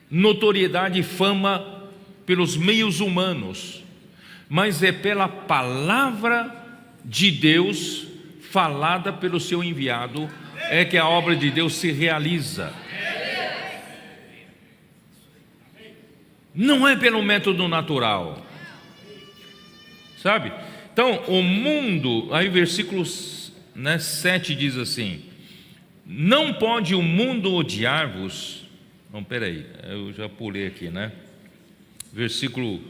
notoriedade e fama pelos meios humanos, mas é pela palavra de Deus falada pelo seu enviado, é que a obra de Deus se realiza. Não é pelo método natural, sabe? Então o mundo, aí versículos 7 diz assim: não pode o mundo odiar-vos. Não, peraí, eu já pulei aqui, né? Versículo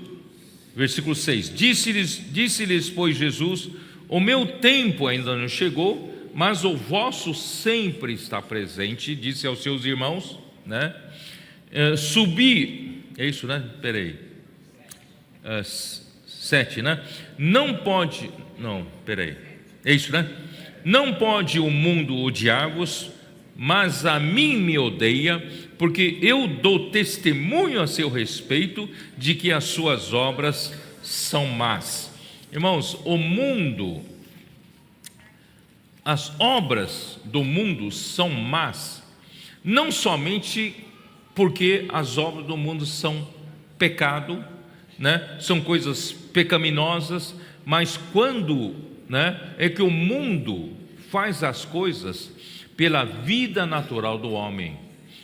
6: Disse-lhes, pois, Jesus: o meu tempo ainda não chegou, mas o vosso sempre está presente. Disse aos seus irmãos, né? Subi, é isso, né? Peraí, 7, né? Não pode, não, peraí, é isso, né? Não pode o mundo odiar-vos, mas a mim me odeia, porque eu dou testemunho a seu respeito de que as suas obras são más. Irmãos, o mundo, as obras do mundo são más, não somente porque as obras do mundo são pecado, né? São coisas pecaminosas, mas quando, né, é que o mundo faz as coisas pela vida natural do homem,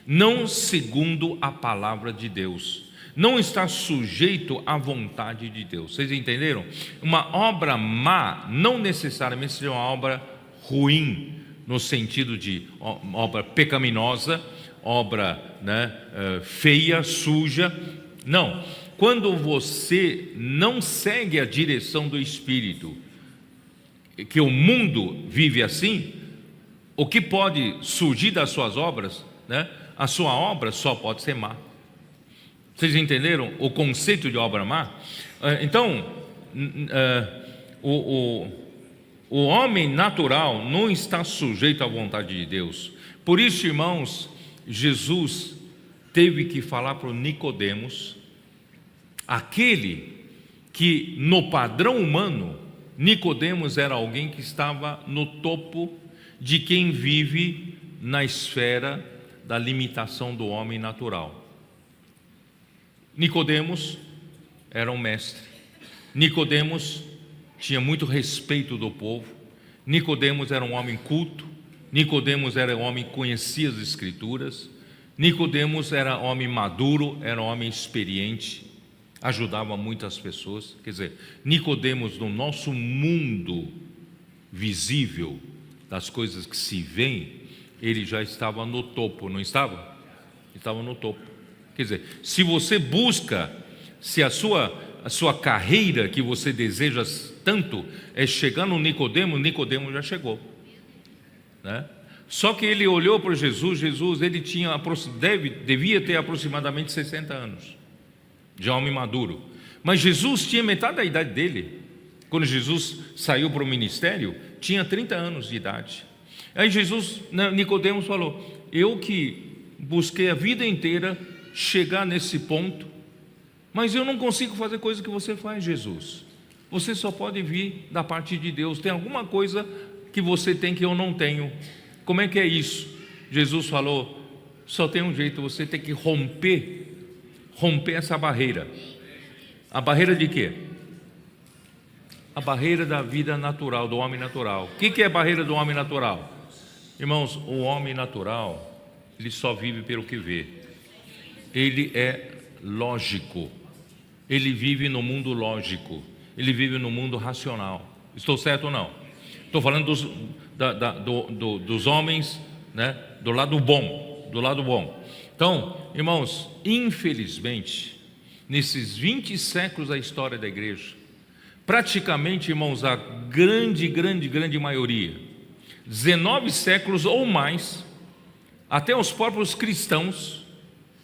não segundo a palavra de Deus, não está sujeito à vontade de Deus. Vocês entenderam? Uma obra má não necessariamente seja uma obra ruim, no sentido de obra pecaminosa, obra, né, feia, suja. Não, quando você não segue a direção do Espírito, que o mundo vive assim, o que pode surgir das suas obras, né? A sua obra só pode ser má. Vocês entenderam o conceito de obra má? Então, o homem natural não está sujeito à vontade de Deus. Por isso, irmãos, Jesus teve que falar para o Nicodemos, aquele que no padrão humano, Nicodemos era alguém que estava no topo de quem vive na esfera da limitação do homem natural. Nicodemos era um mestre. Nicodemos tinha muito respeito do povo. Nicodemos era um homem culto. Nicodemos era um homem que conhecia as Escrituras. Nicodemos era um homem maduro, era um homem experiente, ajudava muitas pessoas. Quer dizer, Nicodemos, no nosso mundo visível das coisas que se veem, ele já estava no topo, não estava? Estava no topo. Quer dizer, se você busca, se a sua carreira que você deseja tanto é chegar no Nicodemo, Nicodemo já chegou, né? Só que ele olhou para Jesus, ele devia ter aproximadamente 60 anos, já homem maduro, mas Jesus tinha metade da idade dele. Quando Jesus saiu para o ministério, tinha 30 anos de idade. Aí Nicodemos falou: eu que busquei a vida inteira chegar nesse ponto, mas eu não consigo fazer coisa que você faz, Jesus. Você só pode vir da parte de Deus. Tem alguma coisa que você tem que eu não tenho. Como é que é isso? Jesus falou: Só tem um jeito, você tem que romper essa barreira. A barreira de quê? A barreira da vida natural, do homem natural. O que é a barreira do homem natural? Irmãos, o homem natural, ele só vive pelo que vê. Ele é lógico. Ele vive no mundo lógico. Ele vive no mundo racional. Estou certo ou não? Estou falando dos homens, né? Do lado bom. Do lado bom. Então, irmãos, infelizmente, nesses 20 séculos da história da igreja, praticamente, irmãos, a grande maioria, 19 séculos ou mais, até os próprios cristãos,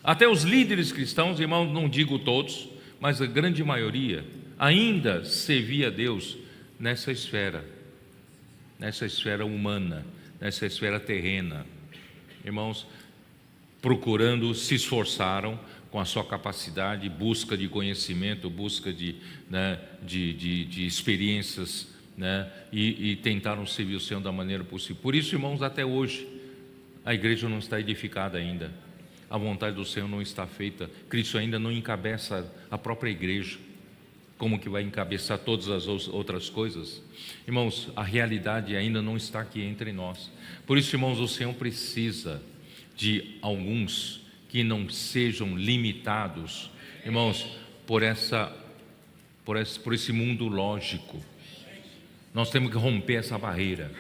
até os líderes cristãos, irmãos, não digo todos, mas a grande maioria ainda servia a Deus nessa esfera humana, nessa esfera terrena. Irmãos, procurando, se esforçaram com a sua capacidade, busca de conhecimento, busca de experiências, né? E tentaram servir o Senhor da maneira possível. Por isso, irmãos, até hoje a igreja não está edificada ainda, a vontade do Senhor não está feita. Cristo ainda não encabeça a própria igreja. Como que vai encabeçar todas as outras coisas? Irmãos, a realidade ainda não está aqui entre nós. Por isso, irmãos, o Senhor precisa de alguns que não sejam limitados, irmãos, por esse mundo lógico. Nós temos que romper essa barreira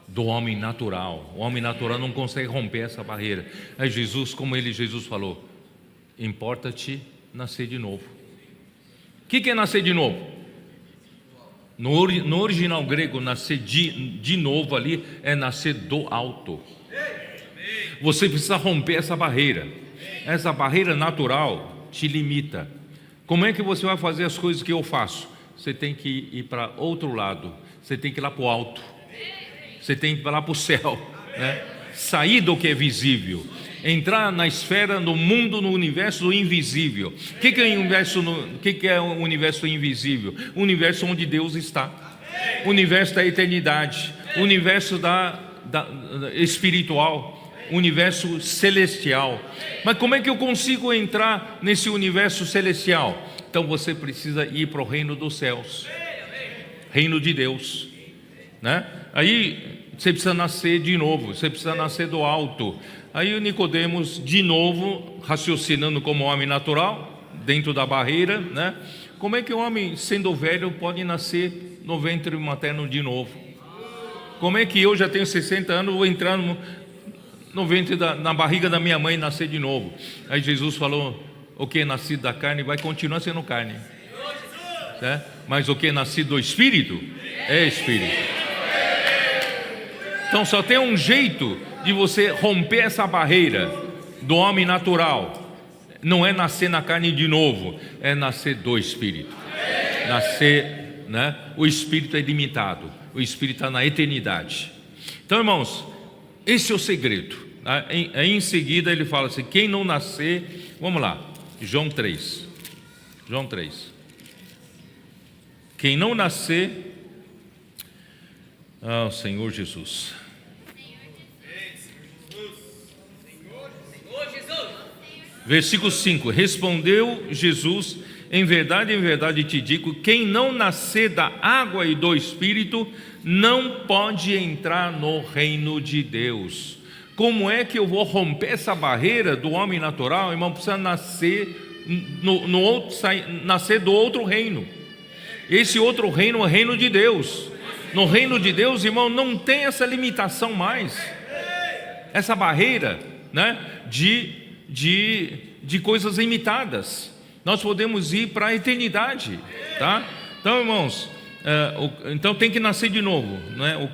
do homem natural. O homem natural não consegue romper essa barreira. É Jesus, como Jesus falou: importa-te nascer de novo. O que é nascer de novo? No original grego, nascer de novo ali é nascer do alto. Você precisa romper essa barreira. Essa barreira natural te limita. Como é que você vai fazer as coisas que eu faço? Você tem que ir para outro lado. Você tem que ir lá para o alto. Você tem que ir lá para o céu, né? Sair do que é visível, entrar na esfera, no mundo, no universo do invisível. O que é o universo invisível? O universo onde Deus está, o universo da eternidade, o universo espiritual, o universo celestial. Mas como é que eu consigo entrar nesse universo celestial? Então você precisa ir para o reino dos céus, reino de Deus, né? Aí você precisa nascer de novo, você precisa nascer do alto. Aí o Nicodemos, de novo, raciocinando como homem natural, dentro da barreira, né? Como é que o homem, sendo velho, pode nascer no ventre materno de novo? Como é que eu já tenho 60 anos, vou entrar no ventre, na barriga da minha mãe e nascer de novo? Aí Jesus falou: o que é nascido da carne vai continuar sendo carne, certo? Mas o que é nascido do Espírito é Espírito. Então só tem um jeito de você romper essa barreira do homem natural. Não é nascer na carne de novo, é nascer do Espírito. Nascer, né? O Espírito é ilimitado, o Espírito está na eternidade. Então, irmãos, esse é o segredo. Aí em seguida ele fala assim: quem não nascer, vamos lá, João 3. Quem não nascer, Senhor Jesus. Versículo 5: respondeu Jesus: em verdade te digo, quem não nascer da água e do Espírito não pode entrar no reino de Deus. Como é que eu vou romper essa barreira do homem natural? Irmão, precisa nascer nascer do outro reino. Esse outro reino é o reino de Deus. No reino de Deus, irmão, não tem essa limitação mais, essa barreira, né, de coisas limitadas. Nós podemos ir para a eternidade, tá? Então, irmãos, então tem que nascer de novo, né?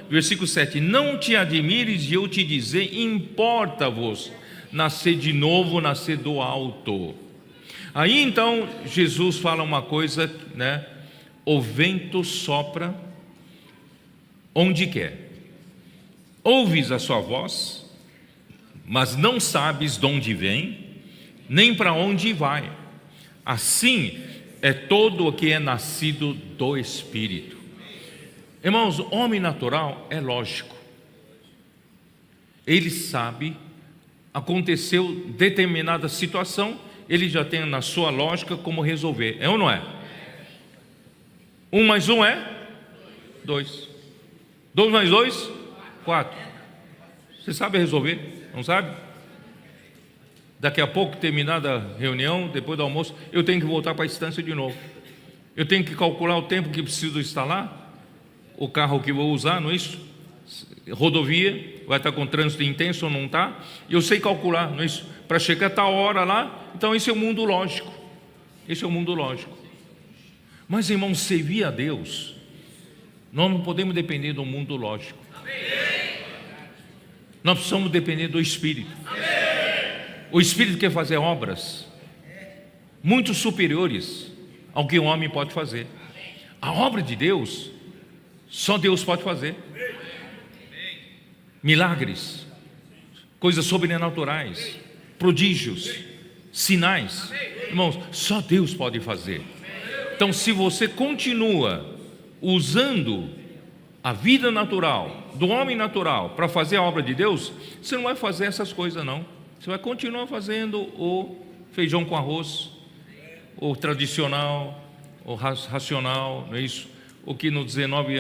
Versículo 7: não te admires de eu te dizer, importa-vos nascer de novo, nascer do alto. Aí então Jesus fala uma coisa, né? O vento sopra onde quer, ouves a sua voz, mas não sabes de onde vem, nem para onde vai. Assim é todo o que é nascido do Espírito. Irmãos, o homem natural é lógico. Ele sabe, aconteceu determinada situação, ele já tem na sua lógica como resolver. É ou não é? 1 mais 1 é 2. 2 mais 2, 4. Você sabe resolver? Não sabe? Daqui a pouco, terminada a reunião, depois do almoço, eu tenho que voltar para a instância de novo. Eu tenho que calcular o tempo que preciso estar lá, o carro que vou usar, não é isso? Rodovia, vai estar com trânsito intenso ou não está? Eu sei calcular, não é isso? Para chegar a tal hora lá. Então esse é o mundo lógico. Esse é o mundo lógico. Mas, irmãos, servir a Deus, nós não podemos depender do mundo lógico. Nós precisamos depender do Espírito. O Espírito quer fazer obras muito superiores ao que o homem pode fazer. A obra de Deus, só Deus pode fazer. Milagres, coisas sobrenaturais, prodígios, sinais. Irmãos, só Deus pode fazer. Então, se você continua usando a vida natural, do homem natural, para fazer a obra de Deus, você não vai fazer essas coisas não. Você vai continuar fazendo o feijão com arroz, o tradicional, o racional, não é isso? O que no 19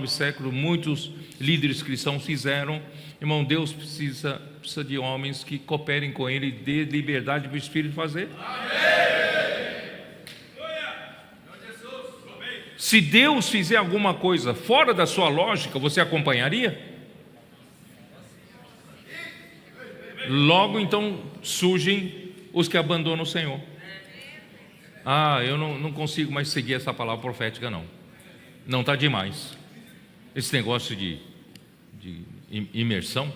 século muitos líderes cristãos fizeram. Irmão, Deus precisa de homens que cooperem com Ele e dê liberdade para o Espírito fazer. Se Deus fizer alguma coisa fora da sua lógica, você acompanharia? Logo então surgem os que abandonam o Senhor. Eu não consigo mais seguir essa palavra profética não. Não está demais. Esse negócio de imersão,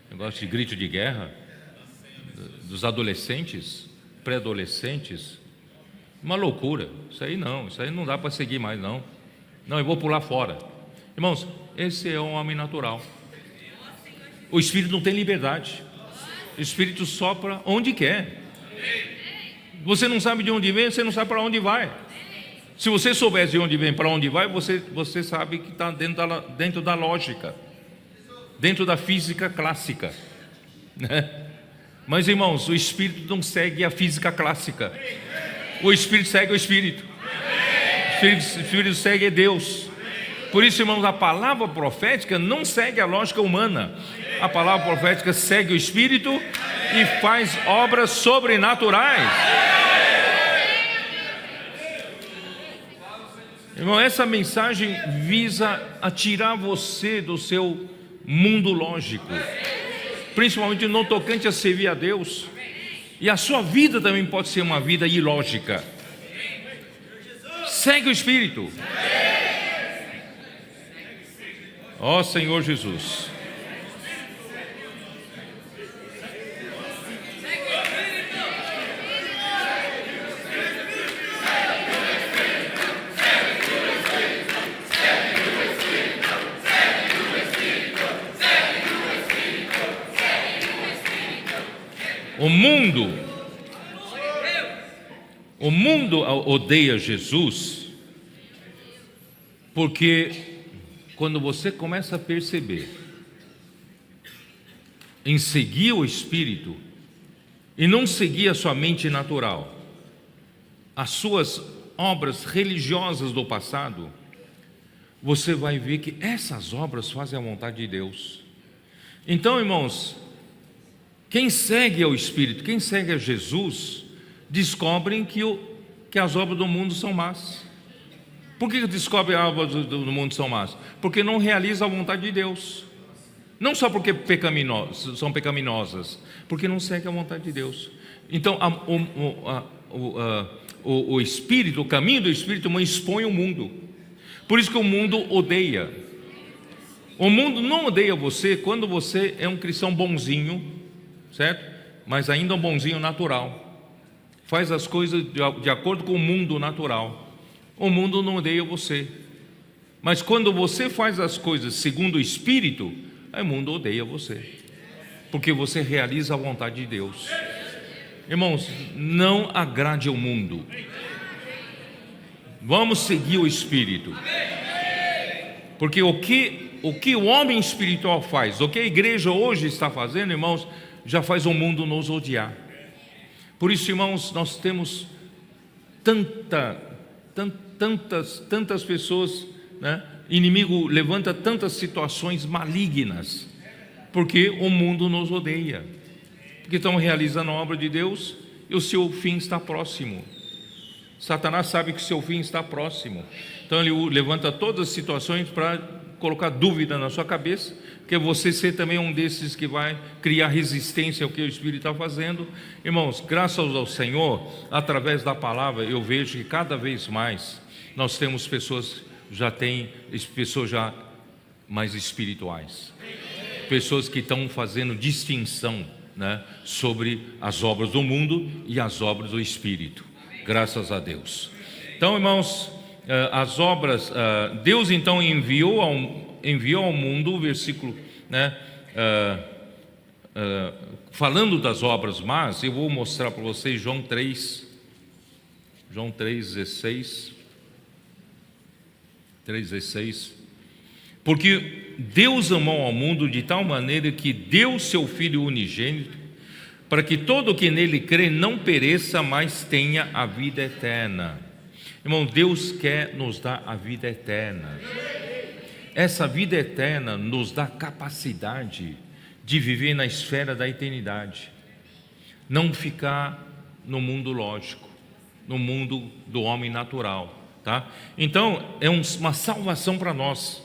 negócio de grito de guerra dos adolescentes, pré-adolescentes, uma loucura. Isso aí não dá para seguir mais não. Não, eu vou pular fora. Irmãos, esse é um homem natural. O Espírito não tem liberdade. O Espírito sopra onde quer. Você não sabe de onde vem, você não sabe para onde vai. Se você soubesse de onde vem, para onde vai, você sabe que está dentro da lógica, dentro da física clássica, né? Mas, irmãos, o Espírito não segue a física clássica. O Espírito segue o Espírito. O Espírito segue Deus. Por isso, irmãos, a palavra profética não segue a lógica humana. A palavra profética segue o Espírito e faz obras sobrenaturais. Irmão, essa mensagem visa a tirar você do seu mundo lógico, principalmente no tocante a servir a Deus. E a sua vida também pode ser uma vida ilógica. Segue o Espírito. Ó Senhor Jesus. O mundo odeia Jesus, porque quando você começa a perceber em seguir o Espírito e não seguir a sua mente natural, as suas obras religiosas do passado, você vai ver que essas obras fazem a vontade de Deus. Então, irmãos, quem segue ao Espírito, quem segue a Jesus, descobrem que as obras do mundo são más. Por que descobrem as obras do mundo são más? Porque não realizam a vontade de Deus. Não só porque são pecaminosas, porque não seguem a vontade de Deus. Então, o Espírito, o caminho do Espírito, expõe o mundo. Por isso que o mundo odeia. O mundo não odeia você quando você é um cristão bonzinho, certo? Mas ainda um bonzinho natural. Faz as coisas de acordo com o mundo natural. O mundo não odeia você. Mas quando você faz as coisas segundo o Espírito, o mundo odeia você, porque você realiza a vontade de Deus. Irmãos, não agrade ao mundo. Vamos seguir o Espírito. Porque o que o que o homem espiritual faz, o que a igreja hoje está fazendo, irmãos, já faz o mundo nos odiar. Por isso, irmãos, nós temos tantas pessoas, né? Inimigo levanta tantas situações malignas, porque o mundo nos odeia, porque estão realizando a obra de Deus e o seu fim está próximo. Satanás sabe que o seu fim está próximo, então ele levanta todas as situações para colocar dúvida na sua cabeça, que você ser também um desses que vai criar resistência ao que o Espírito está fazendo. Irmãos, graças ao Senhor, através da palavra, eu vejo que cada vez mais nós temos pessoas já mais espirituais, pessoas que estão fazendo distinção, né, sobre as obras do mundo e as obras do Espírito, graças a Deus. Então, irmãos, as obras, Deus então enviou ao mundo, versículo, né, falando das obras más, eu vou mostrar para vocês João 3,16, porque Deus amou ao mundo de tal maneira que deu seu Filho unigênito, para que todo o que nele crê não pereça, mas tenha a vida eterna. Irmão, Deus quer nos dar a vida eterna. Essa vida eterna nos dá capacidade de viver na esfera da eternidade, não ficar no mundo lógico, no mundo do homem natural, tá? Então é uma salvação para nós,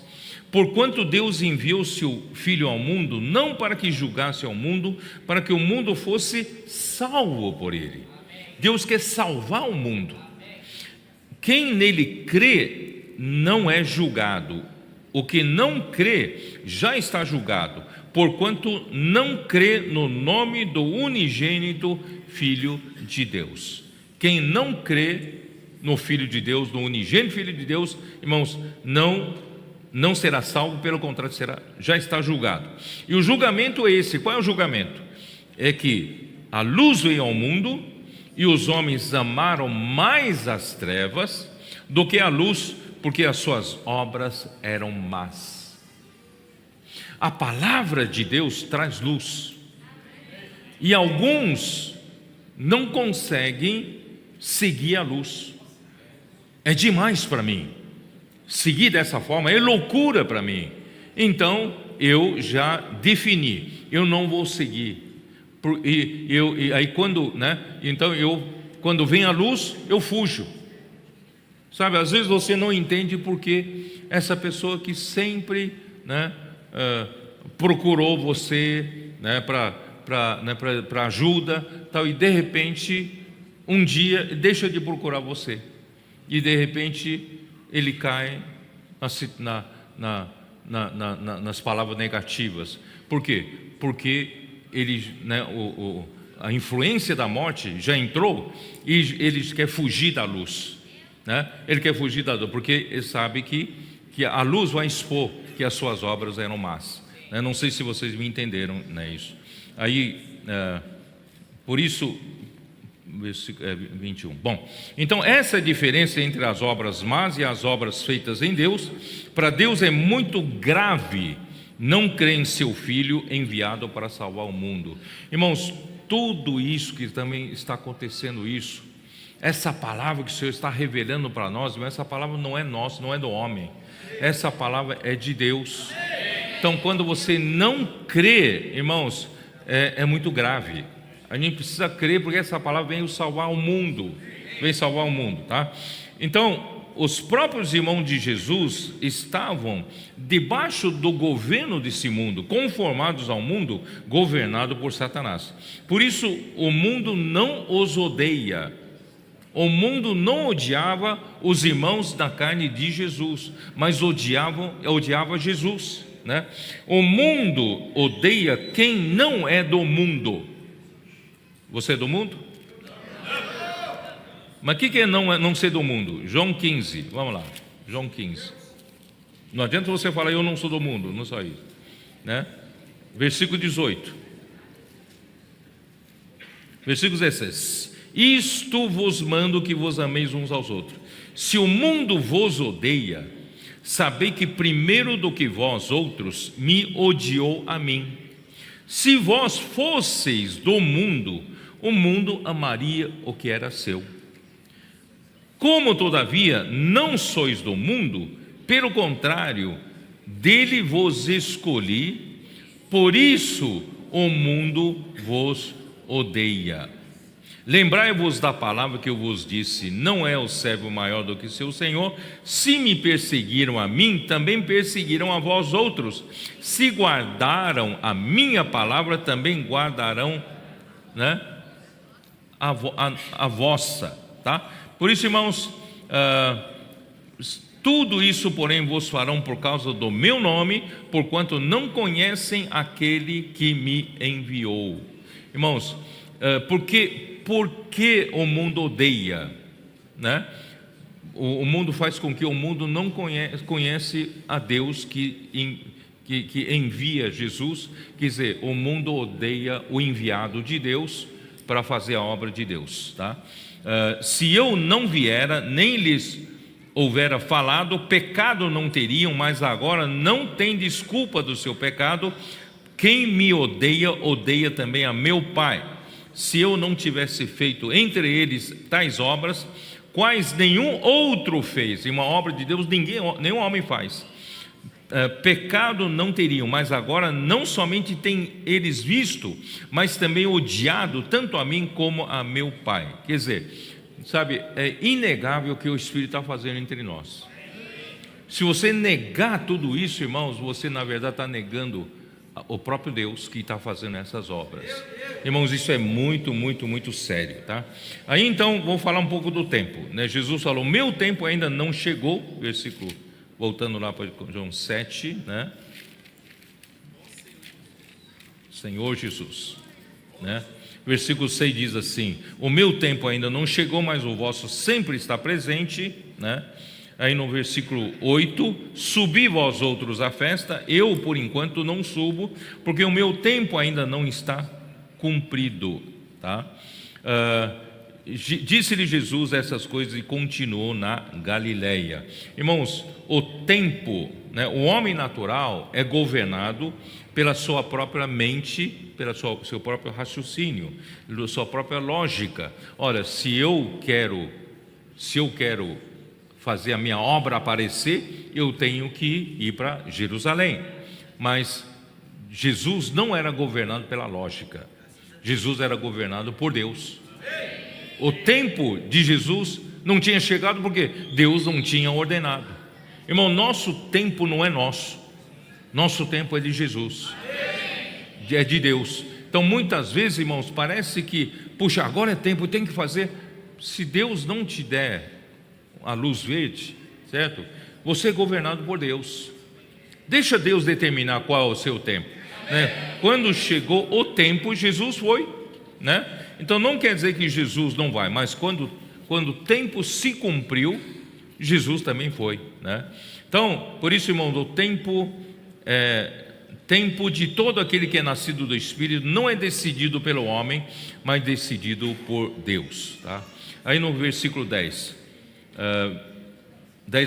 porquanto Deus enviou seu Filho ao mundo, não para que julgasse ao mundo, para que o mundo fosse salvo por ele. Deus quer salvar o mundo. Quem nele crê não é julgado. O que não crê já está julgado, porquanto não crê no nome do unigênito Filho de Deus. Quem não crê no Filho de Deus, no unigênito Filho de Deus, irmãos, não será salvo, pelo contrário, já está julgado. E o julgamento é esse. Qual é o julgamento? É que a luz veio ao mundo e os homens amaram mais as trevas do que a luz, porque as suas obras eram más. A palavra de Deus traz luz, e alguns não conseguem seguir a luz. É demais para mim seguir dessa forma, é loucura para mim. Então eu já defini, eu não vou seguir. Aí quando, né? Então quando vem a luz, eu fujo. Sabe, às vezes você não entende porque essa pessoa que sempre, né, procurou você, né, para ajuda, tal, e de repente um dia deixa de procurar você, e de repente ele cai nas palavras negativas. Por quê? Porque ele, né, a influência da morte já entrou e ele quer fugir da luz, né? Ele quer fugir da luz, porque ele sabe que a luz vai expor que as suas obras eram más, né? Não sei se vocês me entenderam, né, isso. Aí, por isso, versículo 21. Bom, então essa é a diferença entre as obras más e as obras feitas em Deus. Para Deus é muito grave não crer em seu Filho enviado para salvar o mundo. Irmãos, tudo isso que também está acontecendo, essa palavra que o Senhor está revelando para nós, essa palavra não é nossa, não é do homem, essa palavra é de Deus. Então quando você não crê, irmãos, é muito grave. A gente precisa crer, porque essa palavra veio salvar o mundo, tá? Então os próprios irmãos de Jesus estavam debaixo do governo desse mundo, conformados ao mundo governado por Satanás. Por isso o mundo não os odeia. O mundo não odiava os irmãos da carne de Jesus, mas odiava Jesus, né? O mundo odeia quem não é do mundo. Você é do mundo? Mas o que é não ser do mundo? João 15, vamos lá, João 15. Não adianta você falar eu não sou do mundo, não só isso, né? Versículo 18, versículo 16: isto vos mando, que vos ameis uns aos outros. Se o mundo vos odeia, sabei que primeiro do que vós outros me odiou a mim. Se vós fosseis do mundo, o mundo amaria o que era seu. Como todavia não sois do mundo, pelo contrário, dele vos escolhi, por isso o mundo vos odeia. Lembrai-vos da palavra que eu vos disse: não é o servo maior do que seu senhor. Se me perseguiram a mim, também perseguirão a vós outros. Se guardaram a minha palavra, também guardarão, né, a vossa, tá? Por isso, irmãos, tudo isso, porém, vos farão por causa do meu nome, porquanto não conhecem aquele que me enviou. Irmãos, por que o mundo odeia, né? O mundo faz com que o mundo não conhece a Deus que envia Jesus. Quer dizer, o mundo odeia o enviado de Deus para fazer a obra de Deus, tá? Se eu não viera, nem lhes houvera falado, pecado não teriam, mas agora não tem desculpa do seu pecado. Quem me odeia, odeia também a meu Pai. Se eu não tivesse feito entre eles tais obras, quais nenhum outro fez, e uma obra de Deus nenhum homem faz, pecado não teriam, mas agora não somente têm eles visto, mas também odiado tanto a mim como a meu Pai. Quer dizer, sabe, é inegável o que o Espírito está fazendo entre nós. Se você negar tudo isso, irmãos, você na verdade está negando o próprio Deus que está fazendo essas obras. Irmãos, isso é muito, muito, muito sério, tá? Aí então, vou falar um pouco do tempo, né? Jesus falou: meu tempo ainda não chegou, versículo, voltando lá para João 7, né? Senhor Jesus, né? Versículo 6 diz assim: o meu tempo ainda não chegou, mas o vosso sempre está presente, né? Aí no versículo 8: subi vós outros à festa, eu por enquanto não subo, porque o meu tempo ainda não está cumprido, tá? Disse-lhe Jesus essas coisas e continuou na Galileia. Irmãos, o tempo, né, o homem natural é governado pela sua própria mente, pelo seu próprio raciocínio, pela sua própria lógica. Olha, se eu quero fazer a minha obra aparecer, eu tenho que ir para Jerusalém. Mas Jesus não era governado pela lógica, Jesus era governado por Deus. O tempo de Jesus não tinha chegado porque Deus não tinha ordenado. Irmão, nosso tempo não é nosso, nosso tempo é de Jesus, é de Deus. Então muitas vezes, irmãos, parece que, puxa, agora é tempo, tem que fazer. Se Deus não te der a luz verde, certo? Você é governado por Deus. Deixa Deus determinar qual é o seu tempo, né? Quando chegou o tempo, Jesus foi, né? Então não quer dizer que Jesus não vai, mas quando o tempo se cumpriu, Jesus também foi, né? Então, por isso, irmão, o tempo de todo aquele que é nascido do Espírito não é decidido pelo homem, mas decidido por Deus, tá? Aí no versículo 10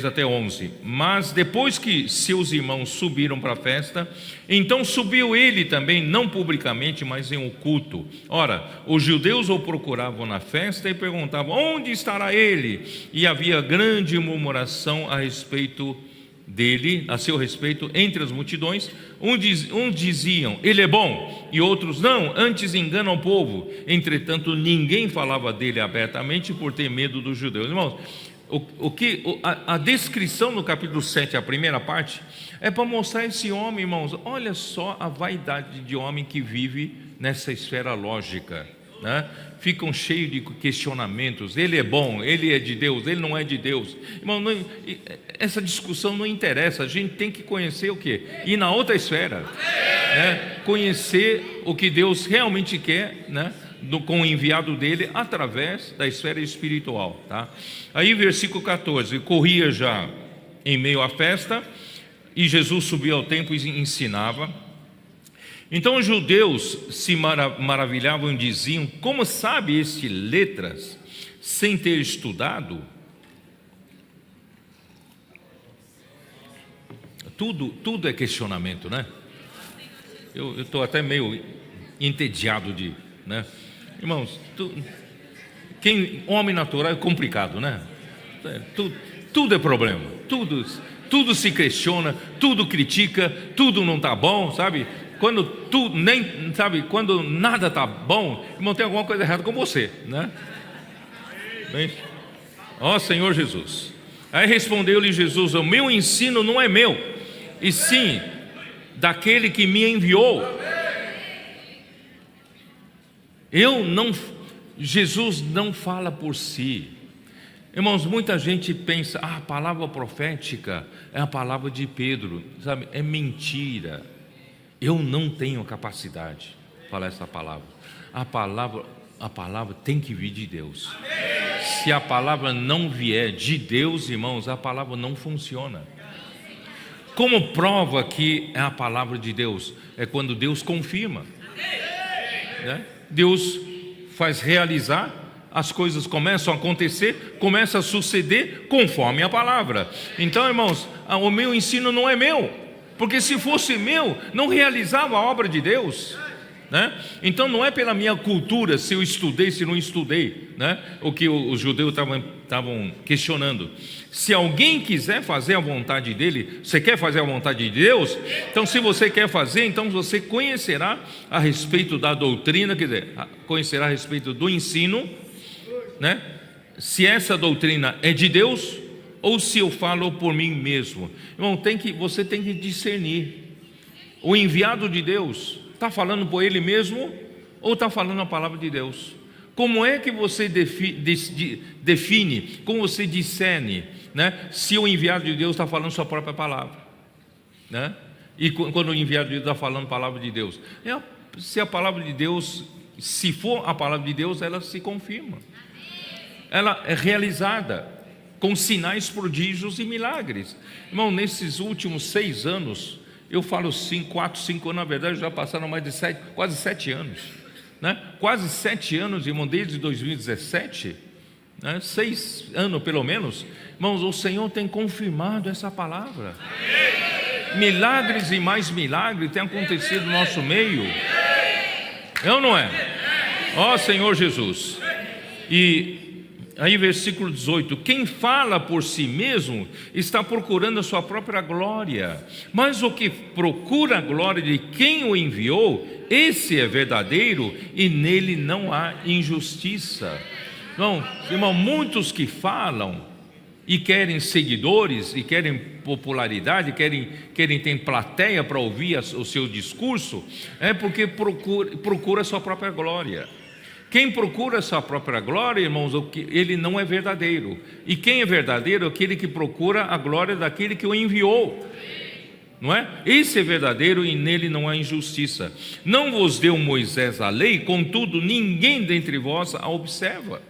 até 11: mas depois que seus irmãos subiram para a festa, então subiu ele também, não publicamente, mas em oculto. Ora, os judeus o procuravam na festa e perguntavam: onde estará ele? E havia grande murmuração a respeito dele, a seu respeito, entre as multidões. Uns diziam: ele é bom, e outros: não, antes engana o povo. Entretanto, ninguém falava dele abertamente por ter medo dos judeus. Irmãos, a descrição no capítulo 7, a primeira parte, é para mostrar esse homem, irmãos. Olha só a vaidade de homem que vive nessa esfera lógica, né? Ficam cheios de questionamentos: ele é bom, ele é de Deus, ele não é de Deus. Irmão, essa discussão não interessa. A gente tem que conhecer o quê? Ir na outra esfera, né? Conhecer o que Deus realmente quer, né? Com o enviado dele através da esfera espiritual, tá? Aí versículo 14: corria já em meio à festa, e Jesus subiu ao templo e ensinava. Então os judeus se maravilhavam e diziam: como sabe este letras sem ter estudado? tudo é questionamento, né? Eu estou até meio entediado né? Irmãos, homem natural é complicado, né? Tudo é problema, tudo se questiona, tudo critica, tudo não está bom, sabe? Quando nada está bom, irmão, tem alguma coisa errada com você, né? Bem, ó Senhor Jesus. Aí respondeu-lhe Jesus: o meu ensino não é meu, e sim daquele que me enviou. Jesus não fala por si. Irmãos, muita gente pensa: a palavra profética é a palavra de Pedro, sabe? É mentira. Eu não tenho capacidade de falar essa palavra. A palavra tem que vir de Deus. Se a palavra não vier de Deus, irmãos, a palavra não funciona. Como prova que é a palavra de Deus? É quando Deus confirma, né? Deus faz realizar, as coisas começam a acontecer, começa a suceder conforme a palavra. Então, irmãos, o meu ensino não é meu, porque se fosse meu, não realizava a obra de Deus, né? Então não é pela minha cultura, se eu estudei, se não estudei, né? O que os judeus estavam questionando. Se alguém quiser fazer a vontade dele, você quer fazer a vontade de Deus? Então, se você quer fazer, então você conhecerá a respeito da doutrina, quer dizer, conhecerá a respeito do ensino, né? Se essa doutrina é de Deus ou se eu falo por mim mesmo. Irmão, você tem que discernir. O enviado de Deus está falando por ele mesmo ou está falando a palavra de Deus? Como é que você define, como você discerne, né, se o enviado de Deus está falando sua própria palavra, né? E quando o enviado de Deus está falando a palavra de Deus, se a palavra de Deus, se for a palavra de Deus, ela se confirma, ela é realizada com sinais, prodígios e milagres. Irmão, nesses últimos 6 anos, eu falo 4, 5 anos, na verdade já passaram mais de quase 7 anos, né? Quase 7 anos, irmão, desde 2017, né? 6 anos pelo menos. Irmãos, o Senhor tem confirmado essa palavra. Milagres e mais milagres têm acontecido no nosso meio. É ou não é? Ó Senhor Jesus. E aí versículo 18: quem fala por si mesmo está procurando a sua própria glória, mas o que procura a glória de quem o enviou, esse é verdadeiro e nele não há injustiça. Não, irmão, muitos que falam e querem seguidores, e querem popularidade, querem ter plateia para ouvir o seu discurso, é porque procura a sua própria glória. Quem procura a sua própria glória, irmãos, ele não é verdadeiro. E quem é verdadeiro é aquele que procura a glória daquele que o enviou, não é? Esse é verdadeiro e nele não há injustiça. Não vos deu Moisés a lei, contudo ninguém dentre vós a observa.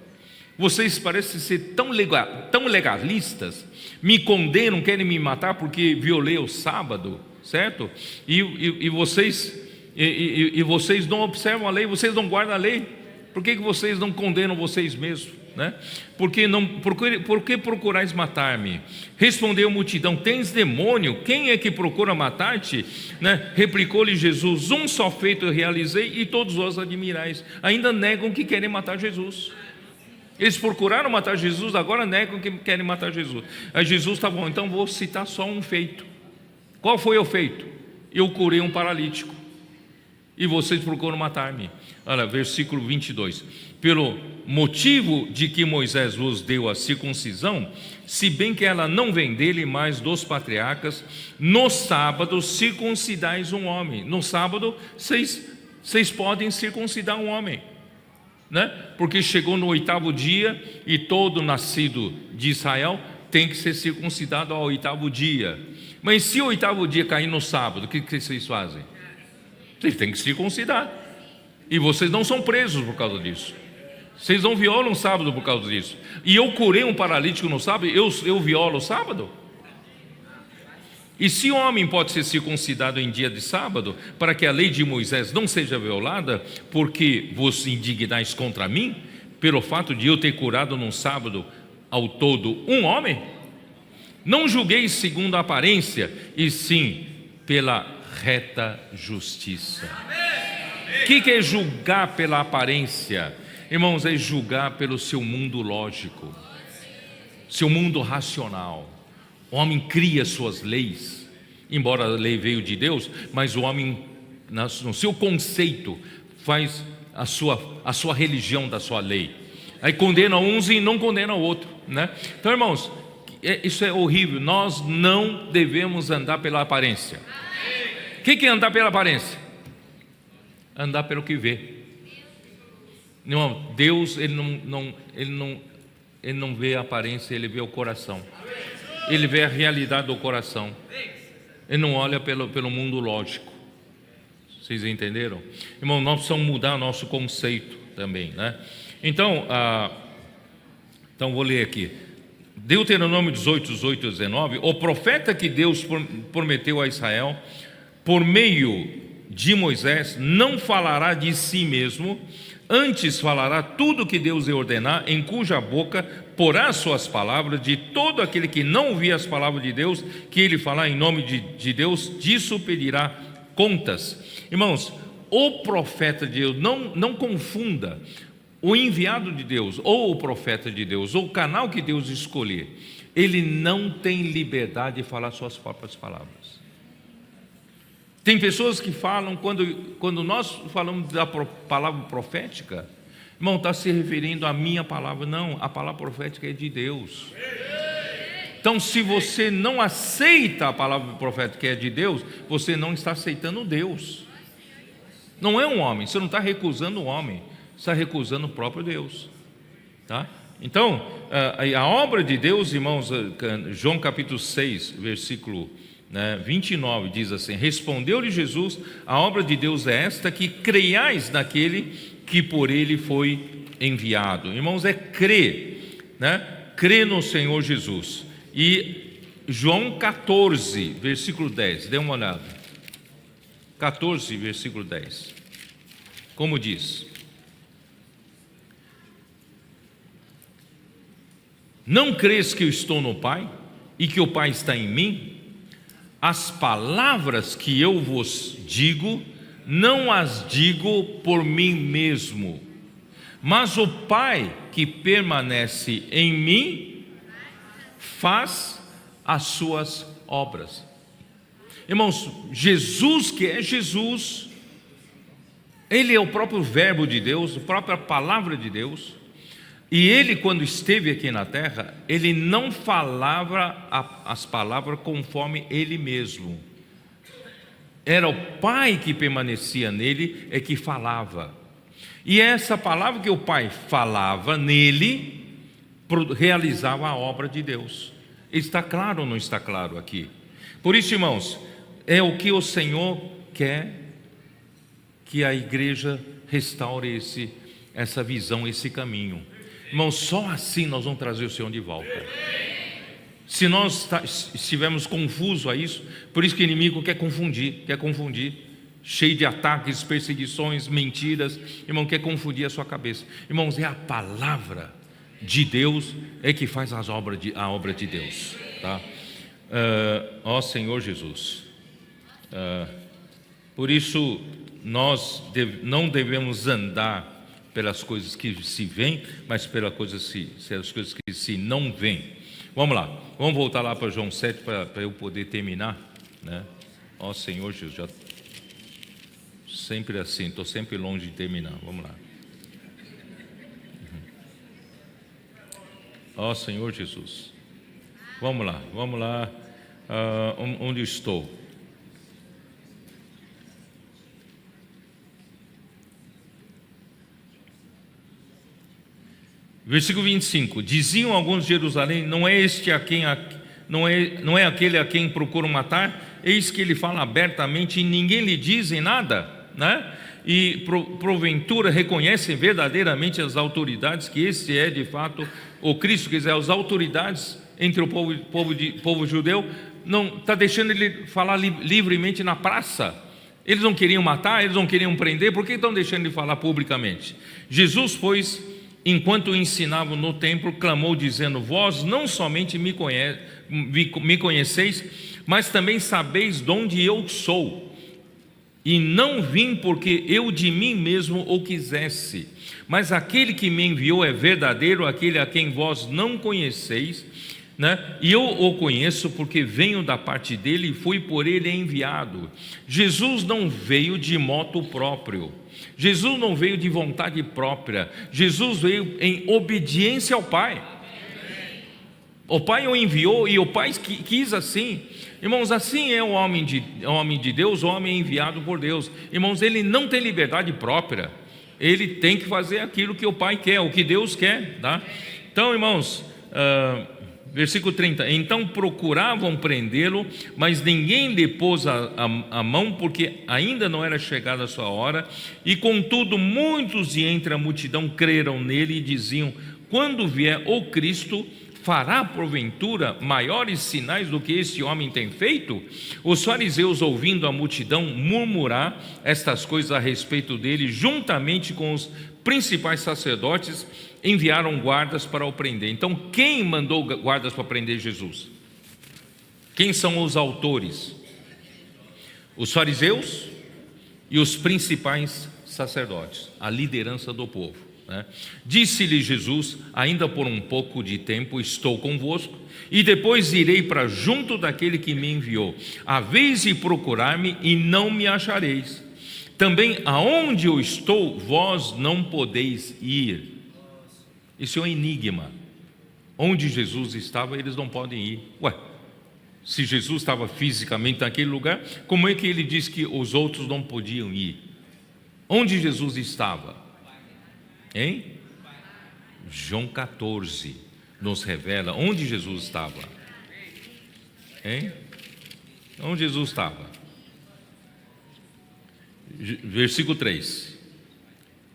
Vocês parecem ser tão legalistas, me condenam, querem me matar porque violei o sábado, certo? E vocês não observam a lei, vocês não guardam a lei. Por que vocês não condenam vocês mesmos, né? Por que procurais matar-me? Respondeu a multidão: tens demônio? Quem é que procura matar-te? Né? Replicou-lhe Jesus: um só feito eu realizei e todos vós admirais. Ainda negam que querem matar Jesus. Eles procuraram matar Jesus, agora negam que querem matar Jesus. Aí Jesus: tá bom, então vou citar só um feito. Qual foi o feito? Eu curei um paralítico e vocês procuram matar-me. Olha, versículo 22: pelo motivo de que Moisés vos deu a circuncisão, se bem que ela não vem dele, mas dos patriarcas, no sábado circuncidais um homem. No sábado vocês podem circuncidar um homem, né? Porque chegou no 8º dia e todo nascido de Israel tem que ser circuncidado ao 8º dia. Mas se o 8º dia cair no sábado, o que vocês fazem? Vocês têm que circuncidar. E vocês não são presos por causa disso. Vocês não violam o sábado por causa disso. E eu curei um paralítico no sábado, eu violo o sábado? E se o homem pode ser circuncidado em dia de sábado, para que a lei de Moisés não seja violada, porque vos indignais contra mim, pelo fato de eu ter curado num sábado ao todo um homem? Não julgueis segundo a aparência, e sim pela reta justiça. O que é julgar pela aparência? Irmãos, é julgar pelo seu mundo lógico, seu mundo racional. O homem cria suas leis, embora a lei veio de Deus, mas o homem, no seu conceito, faz a sua religião da sua lei. Aí condena uns e não condena o outro, né? Então, irmãos, isso é horrível. Nós não devemos andar pela aparência. O que é andar pela aparência? Andar pelo que vê. Não, Deus ele não vê a aparência, Ele vê o coração. Ele vê a realidade do coração. Ele não olha pelo mundo lógico. Vocês entenderam? Irmão, nós precisamos mudar nosso conceito também, né? Então vou ler aqui. Deuteronômio 18, 18 e 19. O profeta que Deus prometeu a Israel, por meio de Moisés, não falará de si mesmo, antes falará tudo que Deus lhe ordenar, em cuja boca porá suas palavras. De todo aquele que não ouvir as palavras de Deus, que ele falar em nome de Deus, disso pedirá contas. Irmãos, o profeta de Deus, não confunda o enviado de Deus, ou o profeta de Deus, ou o canal que Deus escolher, ele não tem liberdade de falar suas próprias palavras. Tem pessoas que falam, quando nós falamos da palavra profética, irmão, está se referindo à minha palavra. Não, a palavra profética é de Deus. Então, se você não aceita a palavra profética que é de Deus, você não está aceitando Deus. Não é um homem, você não está recusando o homem, está recusando o próprio Deus, tá? Então, a obra de Deus, irmãos, João capítulo 6, versículo 29, diz assim: respondeu-lhe Jesus: a obra de Deus é esta, que creiais naquele que por ele foi enviado. Irmãos, é crer, né? Crer no Senhor Jesus. E João 14, versículo 10, dê uma olhada. 14, versículo 10. Como diz? Não crês que eu estou no Pai e que o Pai está em mim? As palavras que eu vos digo, não as digo por mim mesmo, mas o Pai que permanece em mim faz as suas obras. Irmãos, Jesus, que é Jesus, Ele é o próprio verbo de Deus, a própria palavra de Deus. E Ele, quando esteve aqui na terra, Ele não falava as palavras conforme Ele mesmo. Era o Pai que permanecia nele, é que falava. E essa palavra que o Pai falava nele, realizava a obra de Deus. Está claro ou não está claro aqui? Por isso, irmãos, é o que o Senhor quer, que a igreja restaure essa visão, esse caminho. Irmãos, só assim nós vamos trazer o Senhor de volta. Se nós estivermos confusos a isso, por isso que o inimigo quer confundir, cheio de ataques, perseguições, mentiras, irmão, quer confundir a sua cabeça. Irmãos, é a palavra de Deus é que faz a obra de Deus, tá? Ó Senhor Jesus, por isso nós não devemos andar pelas coisas que se veem, mas pelas coisas que se não veem. Vamos lá, vamos voltar lá para João 7 para eu poder terminar, né? Ó Senhor Jesus, já sempre assim, estou sempre longe de terminar. Vamos lá. Ó Senhor Jesus, vamos lá, onde estou? Versículo 25, diziam alguns de Jerusalém: não é aquele a quem procuram matar? Eis que ele fala abertamente e ninguém lhe diz nada, né? E porventura reconhecem verdadeiramente as autoridades que esse é de fato o Cristo. Quer dizer, as autoridades entre o povo judeu não está deixando ele falar livremente na praça. Eles não queriam matar, eles não queriam prender, por que estão deixando ele falar publicamente? Jesus, pois, enquanto ensinava no templo, clamou dizendo: vós não somente me me conheceis, mas também sabeis de onde eu sou. E não vim porque eu de mim mesmo o quisesse, mas aquele que me enviou é verdadeiro, aquele a quem vós não conheceis, né? E eu o conheço porque venho da parte dele e fui por ele enviado. Jesus não veio de moto próprio, Jesus não veio de vontade própria, Jesus veio em obediência ao Pai. O Pai o enviou e o Pai quis assim. Irmãos, assim é o homem de Deus, o homem enviado por Deus. Irmãos, ele não tem liberdade própria, ele tem que fazer aquilo que o Pai quer, o que Deus quer, tá? Então, irmãos, versículo 30: então procuravam prendê-lo, mas ninguém lhe pôs a mão, porque ainda não era chegada a sua hora. E contudo muitos de entre a multidão creram nele e diziam: quando vier o Cristo, fará porventura maiores sinais do que este homem tem feito? Os fariseus, ouvindo a multidão murmurar estas coisas a respeito dele, juntamente com os principais sacerdotes, enviaram guardas para o prender. Então, quem mandou guardas para prender Jesus? Quem são os autores? Os fariseus e os principais sacerdotes, a liderança do povo. Disse-lhe Jesus: ainda por um pouco de tempo estou convosco, e depois irei para junto daquele que me enviou. Haveis de procurar-me e não me achareis. Também aonde eu estou, vós não podeis ir. Isso é um enigma. Onde Jesus estava, eles não podem ir. Se Jesus estava fisicamente naquele lugar, como é que ele disse que os outros não podiam ir? Onde Jesus estava? Em João 14 nos revela onde Jesus estava. Onde Jesus estava? Versículo 3: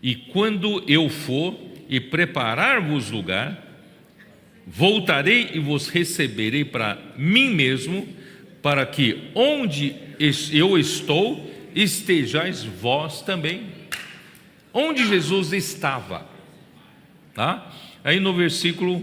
e quando eu for e preparar-vos lugar, voltarei e vos receberei para mim mesmo, para que onde eu estou estejais vós também. Onde Jesus estava, tá? Aí no versículo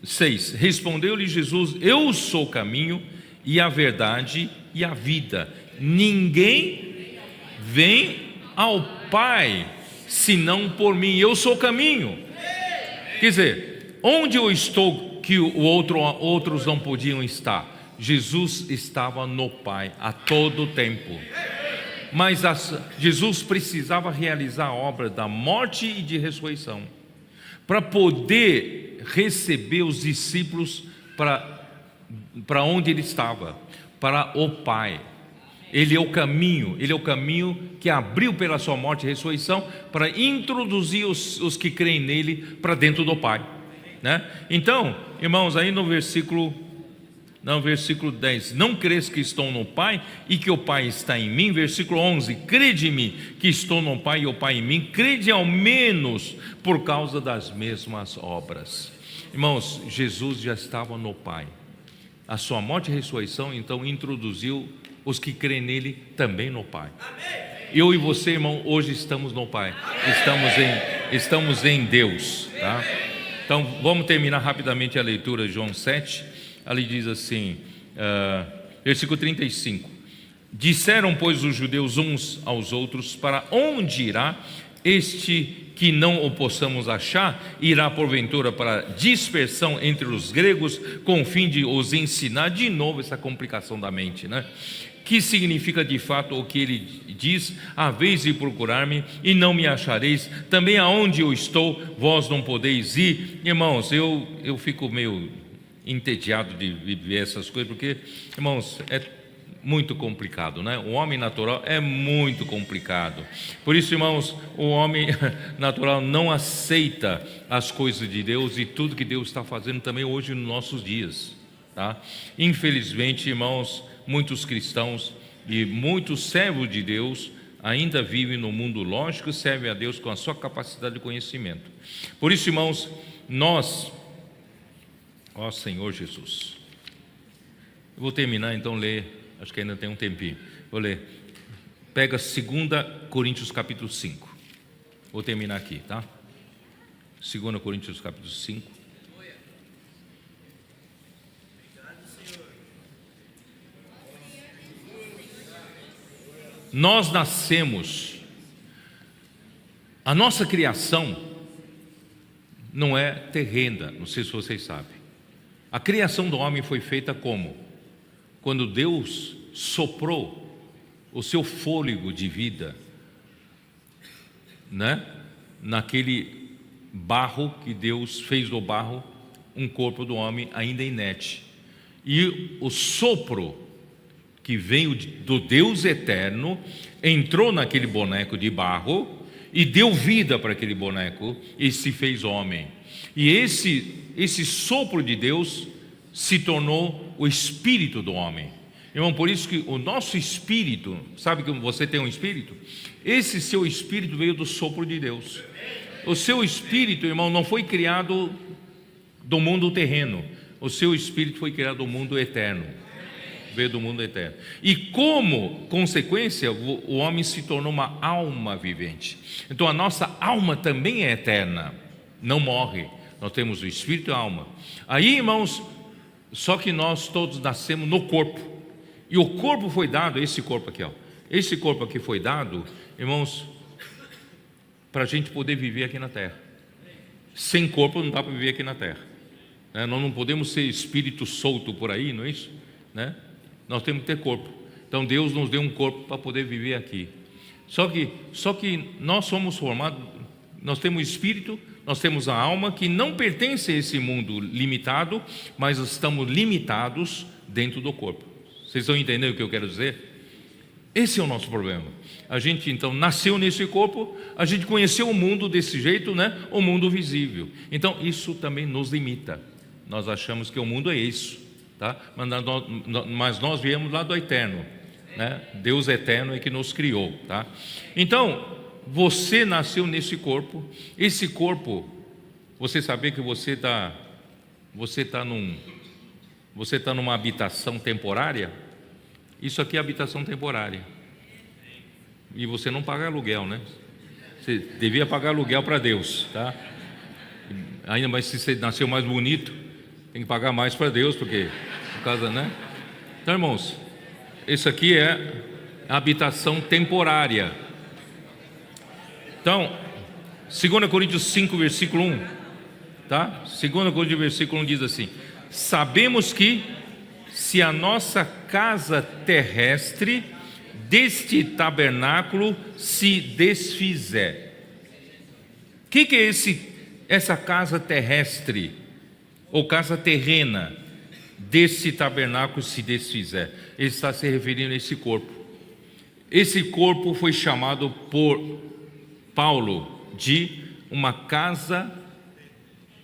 6, respondeu-lhe Jesus: eu sou o caminho e a verdade e a vida, ninguém vem ao Pai senão por mim. Eu sou o caminho. Quer dizer, onde eu estou que outros não podiam estar? Jesus estava no Pai a todo tempo. Mas Jesus precisava realizar a obra da morte e de ressurreição para poder receber os discípulos para onde ele estava, para o Pai. Ele é o caminho que abriu pela sua morte e ressurreição para introduzir os que creem nele para dentro do Pai, né? Então, irmãos, aí no versículo 10, não crês que estou no Pai e que o Pai está em mim? Versículo 11, crede-me que estou no Pai e o Pai em mim, crede ao menos por causa das mesmas obras. Irmãos, Jesus já estava no Pai, a sua morte e ressurreição então introduziu os que creem nele também no Pai. Eu e você, irmão, hoje estamos no Pai, estamos em Deus, tá? Então vamos terminar rapidamente a leitura de João 7. Ali diz assim, versículo 35: disseram, pois, os judeus uns aos outros: para onde irá este que não o possamos achar? Irá porventura para dispersão entre os gregos, com o fim de os ensinar? De novo essa complicação da mente, né? Que significa de fato o que ele diz: haveis de procurar-me e não me achareis, também aonde eu estou vós não podeis ir. Irmãos, eu fico meio entediado de viver essas coisas, porque, irmãos, é muito complicado, né? O homem natural é muito complicado. Por isso, irmãos, o homem natural não aceita as coisas de Deus e tudo que Deus está fazendo também hoje nos nossos dias, tá? Infelizmente, irmãos, muitos cristãos e muitos servos de Deus ainda vivem no mundo lógico e servem a Deus com a sua capacidade de conhecimento. Por isso, irmãos, nós, ó Senhor Jesus, eu vou terminar então ler, acho que ainda tem um tempinho, vou ler, pega 2 Coríntios capítulo 5, vou terminar aqui, tá? 2 Coríntios capítulo 5, nós nascemos, a nossa criação não é terrena, não sei se vocês sabem. A criação do homem foi feita como? Quando Deus soprou o seu fôlego de vida, né? Naquele barro que Deus fez do barro um corpo do homem ainda inerte. E o sopro que veio do Deus eterno entrou naquele boneco de barro e deu vida para aquele boneco e se fez homem. E esse sopro de Deus se tornou o espírito do homem. Irmão, por isso que o nosso espírito, sabe que você tem um espírito? Esse seu espírito veio do sopro de Deus. O seu espírito, irmão, não foi criado do mundo terreno. O seu espírito foi criado do mundo eterno. Veio do mundo eterno. E como consequência, o homem se tornou uma alma vivente. Então a nossa alma também é eterna, não morre. Nós temos o espírito e a alma. Aí, irmãos, só que nós todos nascemos no corpo. E o corpo foi dado, esse corpo aqui, ó. Esse corpo aqui foi dado, irmãos, para a gente poder viver aqui na terra. Sem corpo não dá para viver aqui na terra. Nós não podemos ser espírito solto por aí, não é isso? Né? Nós temos que ter corpo. Então Deus nos deu um corpo para poder viver aqui. Só que nós somos formados, nós temos espírito, nós temos a alma que não pertence a esse mundo limitado, mas estamos limitados dentro do corpo. Vocês estão entendendo o que eu quero dizer? Esse é o nosso problema. A gente então nasceu nesse corpo, a gente conheceu o mundo desse jeito, né? O mundo visível. Então isso também nos limita. Nós achamos que o mundo é isso, tá? Mas nós viemos lá do eterno, né? Deus eterno é que nos criou, tá? Então você nasceu nesse corpo. Esse corpo, você sabia que você está numa habitação temporária? Isso aqui é habitação temporária. E você não paga aluguel, né? Você devia pagar aluguel para Deus, tá? Ainda mais se você nasceu mais bonito, tem que pagar mais para Deus, porque por causa, né? Então, irmãos, isso aqui é habitação temporária. Então, 2 Coríntios 5, versículo 1, tá? 2 Coríntios, versículo 1 diz assim: sabemos que se a nossa casa terrestre deste tabernáculo se desfizer. O que é essa casa terrestre ou casa terrena desse tabernáculo se desfizer? Ele está se referindo a esse corpo. Esse corpo foi chamado por Paulo de uma casa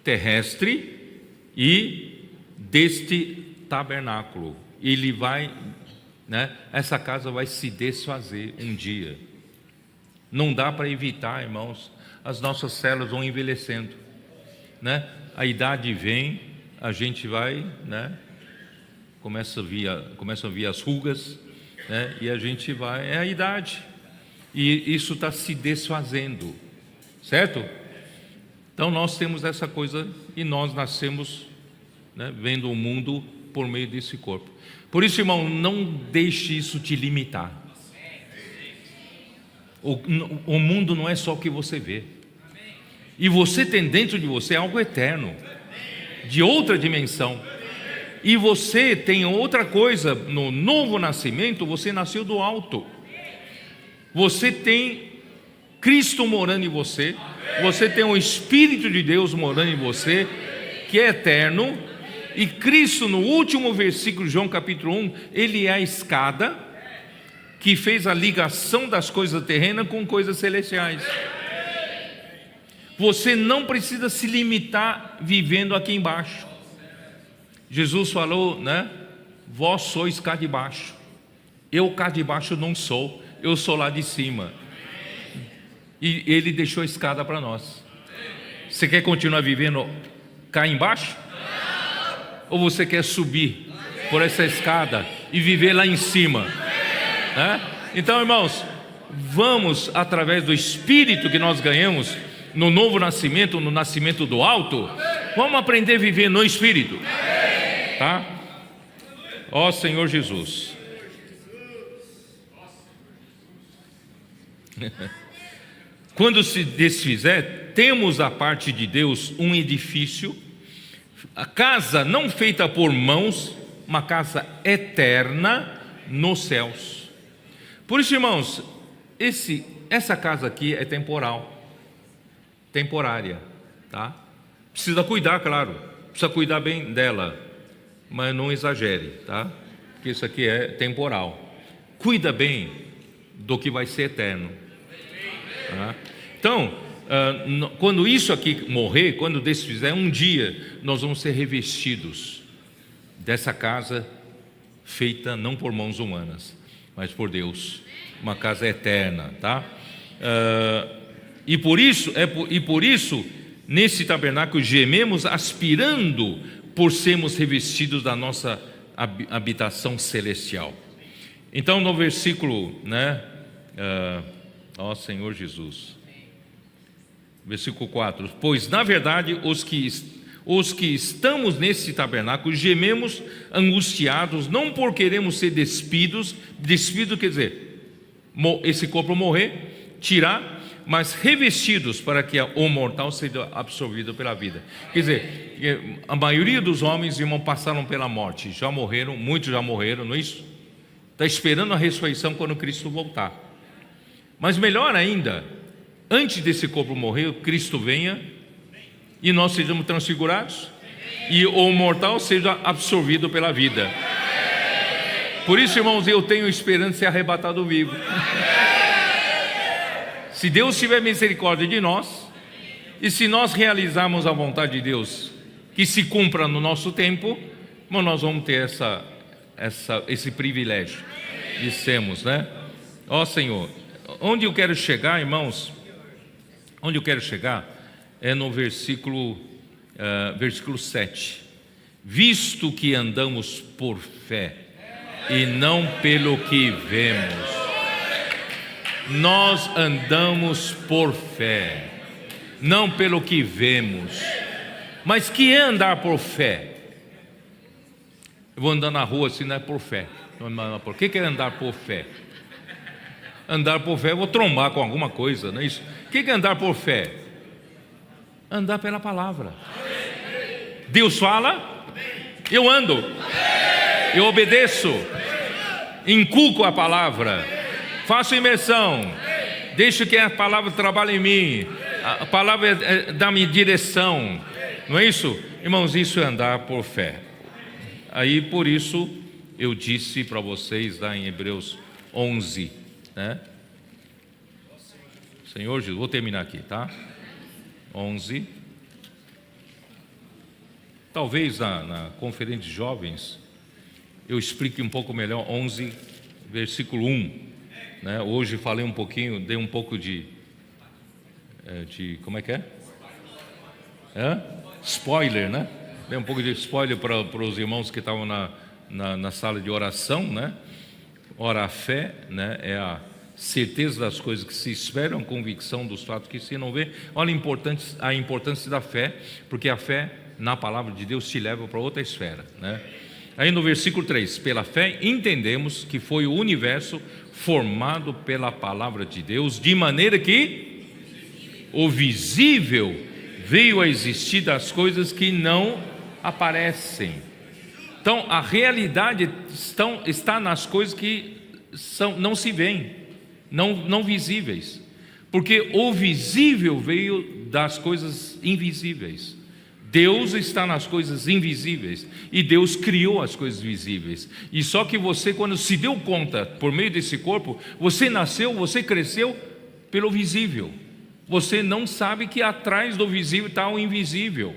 terrestre e deste tabernáculo. Ele vai, né? Essa casa vai se desfazer um dia. Não dá para evitar, irmãos. As nossas células vão envelhecendo, né? A idade vem, a gente vai, né? Começam a vir as rugas, né? E a gente vai, é a idade. E isso está se desfazendo, certo? Então nós temos essa coisa e nós nascemos, né, vendo o mundo por meio desse corpo. Por isso, irmão, não deixe isso te limitar. O mundo não é só o que você vê. E você tem dentro de você algo eterno, de outra dimensão. E você tem outra coisa. No novo nascimento, você nasceu do alto. Você tem Cristo morando em você. Você tem o Espírito de Deus morando em você, que é eterno. E Cristo, no último versículo de João capítulo 1, Ele é a escada que fez a ligação das coisas terrenas com coisas celestiais. Você não precisa se limitar vivendo aqui embaixo. Jesus falou, né? Vós sois cá de baixo. Eu cá de baixo não sou, eu sou lá de cima. E Ele deixou a escada para nós. Você quer continuar vivendo cá embaixo? Ou você quer subir por essa escada e viver lá em cima? Então, irmãos, vamos, através do Espírito que nós ganhamos no novo nascimento, no nascimento do alto, vamos aprender a viver no Espírito, tá? Ó Senhor Jesus. Quando se desfizer, temos da parte de Deus um edifício, a casa não feita por mãos, uma casa eterna nos céus. Por isso, irmãos, essa casa aqui é temporária, tá? Precisa cuidar, claro, precisa cuidar bem dela, mas não exagere, tá? Porque isso aqui é temporal. Cuida bem do que vai ser eterno. Tá? Então, quando isso aqui morrer, quando desfizer, um dia nós vamos ser revestidos dessa casa feita não por mãos humanas, mas por Deus, uma casa eterna, tá? E por isso, nesse tabernáculo gememos, aspirando por sermos revestidos da nossa habitação celestial. Então, no versículo, ó Senhor Jesus, versículo 4: pois na verdade os que estamos nesse tabernáculo gememos angustiados, não por queremos ser despido quer dizer, esse corpo morrer, tirar, mas revestidos para que o mortal seja absorvido pela vida. Quer dizer, a maioria dos homens, irmão, passaram pela morte, já morreram, muitos já morreram, não é isso? Está esperando a ressurreição quando Cristo voltar. Mas melhor ainda, antes desse corpo morrer, Cristo venha e nós sejamos transfigurados e o mortal seja absorvido pela vida. Por isso, irmãos, eu tenho esperança de ser arrebatado vivo. Se Deus tiver misericórdia de nós, e se nós realizarmos a vontade de Deus, que se cumpra no nosso tempo, nós vamos ter esse privilégio de sermos, Ó Senhor, onde eu quero chegar, irmãos, onde eu quero chegar é no versículo 7. Visto que andamos por fé e não pelo que vemos. Nós andamos por fé, não pelo que vemos. Mas que é andar por fé? Eu vou andar na rua assim, não é por fé. Por que é andar por fé? Andar por fé, eu vou trombar com alguma coisa, não é isso? O que é andar por fé? Andar pela palavra. Deus fala, eu ando, eu obedeço, inculco a palavra, faço imersão, deixo que a palavra trabalhe em mim, a palavra dá-me direção, não é isso? Irmãos, isso é andar por fé. Aí por isso eu disse para vocês lá em Hebreus 11, Senhor Jesus, vou terminar aqui, tá? 11. Talvez na conferência de jovens eu explique um pouco melhor 11, versículo 1. Hoje falei um pouquinho, dei um pouco de como é que é? Spoiler, Dei um pouco de spoiler para os irmãos que estavam na sala de oração, Ora, a fé, é a certeza das coisas que se esperam, convicção dos fatos que se não vê. Olha a importância da fé, porque a fé na palavra de Deus te leva para outra esfera, Aí no versículo 3, pela fé entendemos que foi o universo formado pela palavra de Deus, de maneira que o visível veio a existir das coisas que não aparecem. Então a realidade está nas coisas que não se veem, não visíveis, porque o visível veio das coisas invisíveis. Deus está nas coisas invisíveis e Deus criou as coisas visíveis. E só que você, quando se deu conta por meio desse corpo, você nasceu, você cresceu pelo visível. Você não sabe que atrás do visível está o invisível.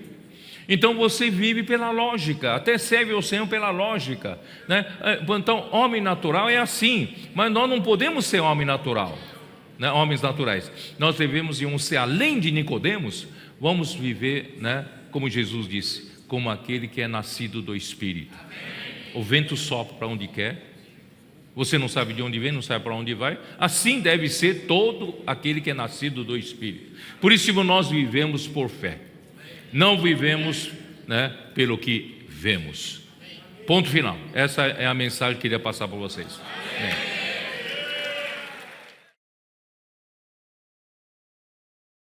Então você vive pela lógica, até serve ao Senhor pela lógica, Então homem natural é assim, mas nós não podemos ser homem natural, homens naturais. Nós devemos ser além de Nicodemos, vamos viver, como Jesus disse, como aquele que é nascido do Espírito. O vento sopra para onde quer, você não sabe de onde vem, não sabe para onde vai. Assim deve ser todo aquele que é nascido do Espírito. Por isso nós vivemos por fé, não vivemos pelo que vemos. Ponto final. Essa é a mensagem que eu queria passar para vocês.